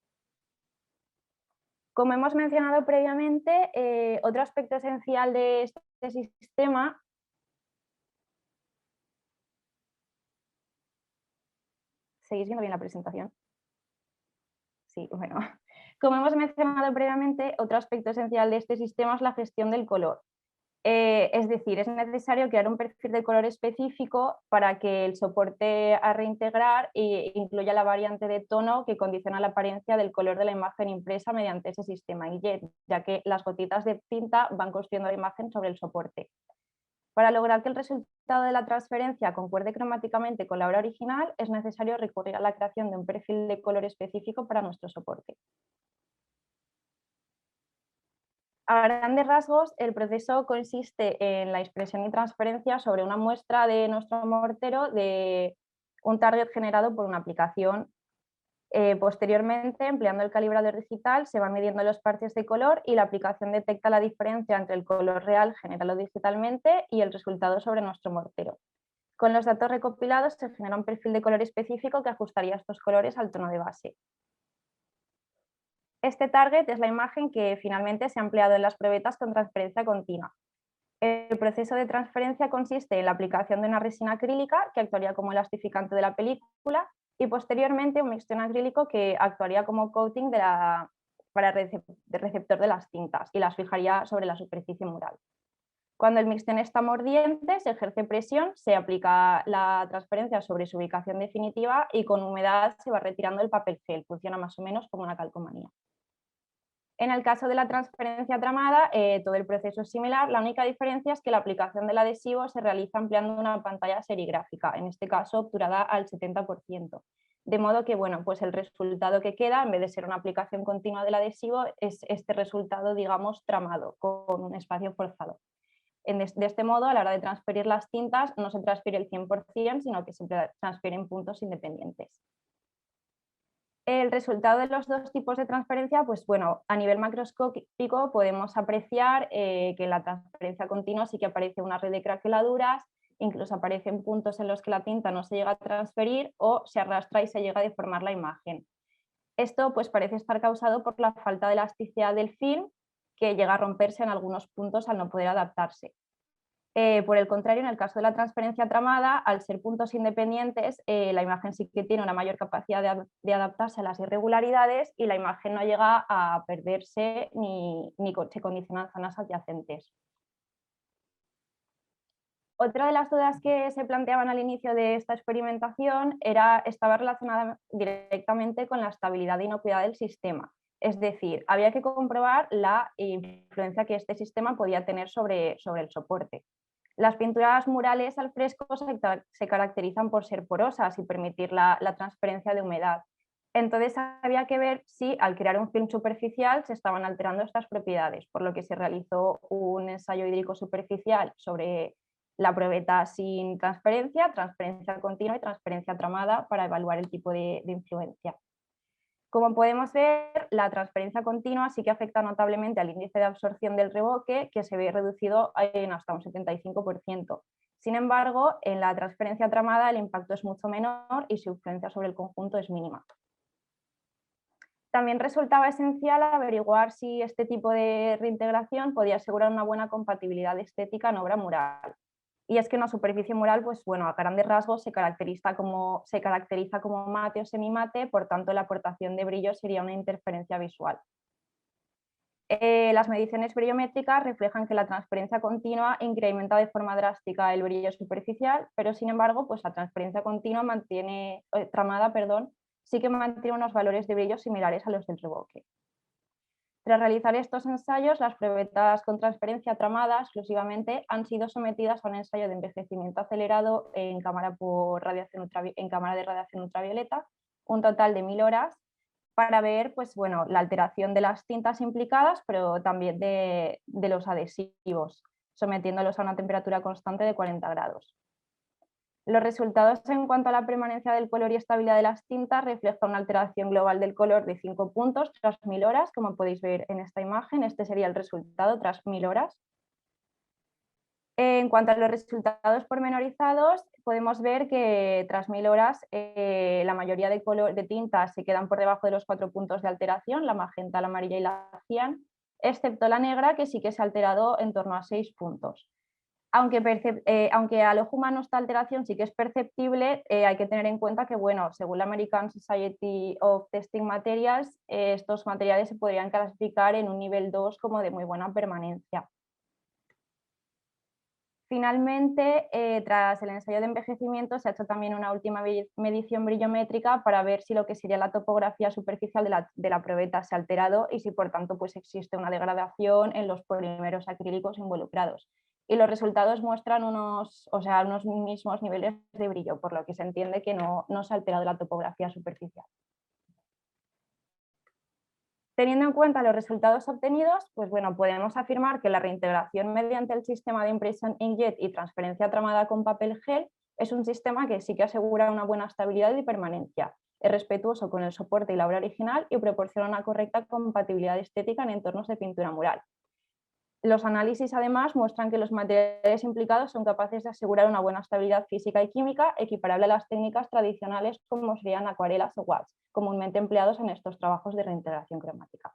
Como hemos mencionado previamente, otro aspecto esencial de este sistema ¿Seguís viendo bien la presentación? Sí, bueno. Como hemos mencionado previamente, otro aspecto esencial de este sistema es la gestión del color. Es decir, es necesario crear un perfil de color específico para que el soporte a reintegrar incluya la variante de tono que condiciona la apariencia del color de la imagen impresa mediante ese sistema inkjet, ya que las gotitas de tinta van construyendo la imagen sobre el soporte. Para lograr que el resultado de la transferencia concuerde cromáticamente con la obra original, es necesario recurrir a la creación de un perfil de color específico para nuestro soporte. A grandes rasgos, el proceso consiste en la impresión y transferencia sobre una muestra de nuestro mortero de un target generado por una aplicación. Posteriormente, empleando el calibrador digital, se van midiendo los parches de color y la aplicación detecta la diferencia entre el color real generado digitalmente y el resultado sobre nuestro mortero. Con los datos recopilados se genera un perfil de color específico que ajustaría estos colores al tono de base. Este target es la imagen que finalmente se ha empleado en las probetas con transferencia continua. El proceso de transferencia consiste en la aplicación de una resina acrílica que actuaría como elastificante de la película y posteriormente un mixtión acrílico que actuaría como coating para el receptor de las tintas y las fijaría sobre la superficie mural. Cuando el mixtión está mordiente, se ejerce presión, se aplica la transferencia sobre su ubicación definitiva y con humedad se va retirando el papel gel. Funciona más o menos como una calcomanía. En el caso de la transferencia tramada, todo el proceso es similar, la única diferencia es que la aplicación del adhesivo se realiza empleando una pantalla serigráfica, en este caso obturada al 70%. De modo que bueno, pues el resultado que queda, en vez de ser una aplicación continua del adhesivo, es este resultado, digamos, tramado, con un espacio forzado. De este modo, a la hora de transferir las tintas, no se transfiere el 100%, sino que se transfieren puntos independientes. El resultado de los dos tipos de transferencia, pues bueno, a nivel macroscópico podemos apreciar que en la transferencia continua sí que aparece una red de craqueladuras, incluso aparecen puntos en los que la tinta no se llega a transferir o se arrastra y se llega a deformar la imagen. Esto pues parece estar causado por la falta de elasticidad del film, que llega a romperse en algunos puntos al no poder adaptarse. Por el contrario, en el caso de la transferencia tramada, al ser puntos independientes, la imagen sí que tiene una mayor capacidad de adaptarse a las irregularidades y la imagen no llega a perderse ni se condicionan zonas adyacentes. Otra de las dudas que se planteaban al inicio de esta experimentación estaba relacionada directamente con la estabilidad e inocuidad del sistema. Es decir, había que comprobar la influencia que este sistema podía tener sobre el soporte. Las pinturas murales al fresco se caracterizan por ser porosas y permitir la transferencia de humedad. Entonces había que ver si al crear un film superficial se estaban alterando estas propiedades, por lo que se realizó un ensayo hídrico superficial sobre la probeta sin transferencia, transferencia continua y transferencia tramada para evaluar el tipo de influencia. Como podemos ver, la transferencia continua sí que afecta notablemente al índice de absorción del revoque, que se ve reducido en hasta un 75%. Sin embargo, en la transferencia tramada el impacto es mucho menor y su influencia sobre el conjunto es mínima. También resultaba esencial averiguar si este tipo de reintegración podía asegurar una buena compatibilidad estética en obra mural. Y es que una superficie mural, pues bueno, a grandes rasgos se caracteriza como mate o semimate, por tanto la aportación de brillo sería una interferencia visual. Las mediciones brillométricas reflejan que la transferencia continua incrementa de forma drástica el brillo superficial, pero sin embargo, pues la transferencia continua tramada sí que mantiene unos valores de brillo similares a los del revoque. Tras realizar estos ensayos, las probetas con transferencia tramada exclusivamente han sido sometidas a un ensayo de envejecimiento acelerado en cámara de radiación ultravioleta, un total de 1000 horas, para ver pues, bueno, la alteración de las tintas implicadas, pero también de los adhesivos, sometiéndolos a una temperatura constante de 40 grados. Los resultados en cuanto a la permanencia del color y estabilidad de las tintas reflejan una alteración global del color de 5 puntos tras 1000 horas, como podéis ver en esta imagen. Este sería el resultado tras 1000 horas. En cuanto a los resultados pormenorizados, podemos ver que tras 1000 horas la mayoría de tintas se quedan por debajo de los 4 puntos de alteración, la magenta, la amarilla y la cian, excepto la negra, que sí que se ha alterado en torno a 6 puntos. Aunque al ojo humano esta alteración sí que es perceptible, hay que tener en cuenta que, bueno, según la American Society of Testing Materials, estos materiales se podrían clasificar en un nivel 2 como de muy buena permanencia. Finalmente, tras el ensayo de envejecimiento, se ha hecho también una última medición brillométrica para ver si lo que sería la topografía superficial de la probeta se ha alterado y si por tanto pues, existe una degradación en los polímeros acrílicos involucrados. Y los resultados muestran unos mismos niveles de brillo, por lo que se entiende que no se ha alterado la topografía superficial. Teniendo en cuenta los resultados obtenidos, pues bueno, podemos afirmar que la reintegración mediante el sistema de impresión inkjet y transferencia tramada con papel gel es un sistema que sí que asegura una buena estabilidad y permanencia, es respetuoso con el soporte y la obra original y proporciona una correcta compatibilidad estética en entornos de pintura mural. Los análisis además muestran que los materiales implicados son capaces de asegurar una buena estabilidad física y química equiparable a las técnicas tradicionales como serían acuarelas o gouache, comúnmente empleados en estos trabajos de reintegración cromática.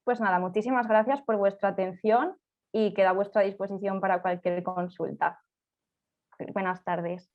Pues nada, muchísimas gracias por vuestra atención y quedo a vuestra disposición para cualquier consulta. Buenas tardes.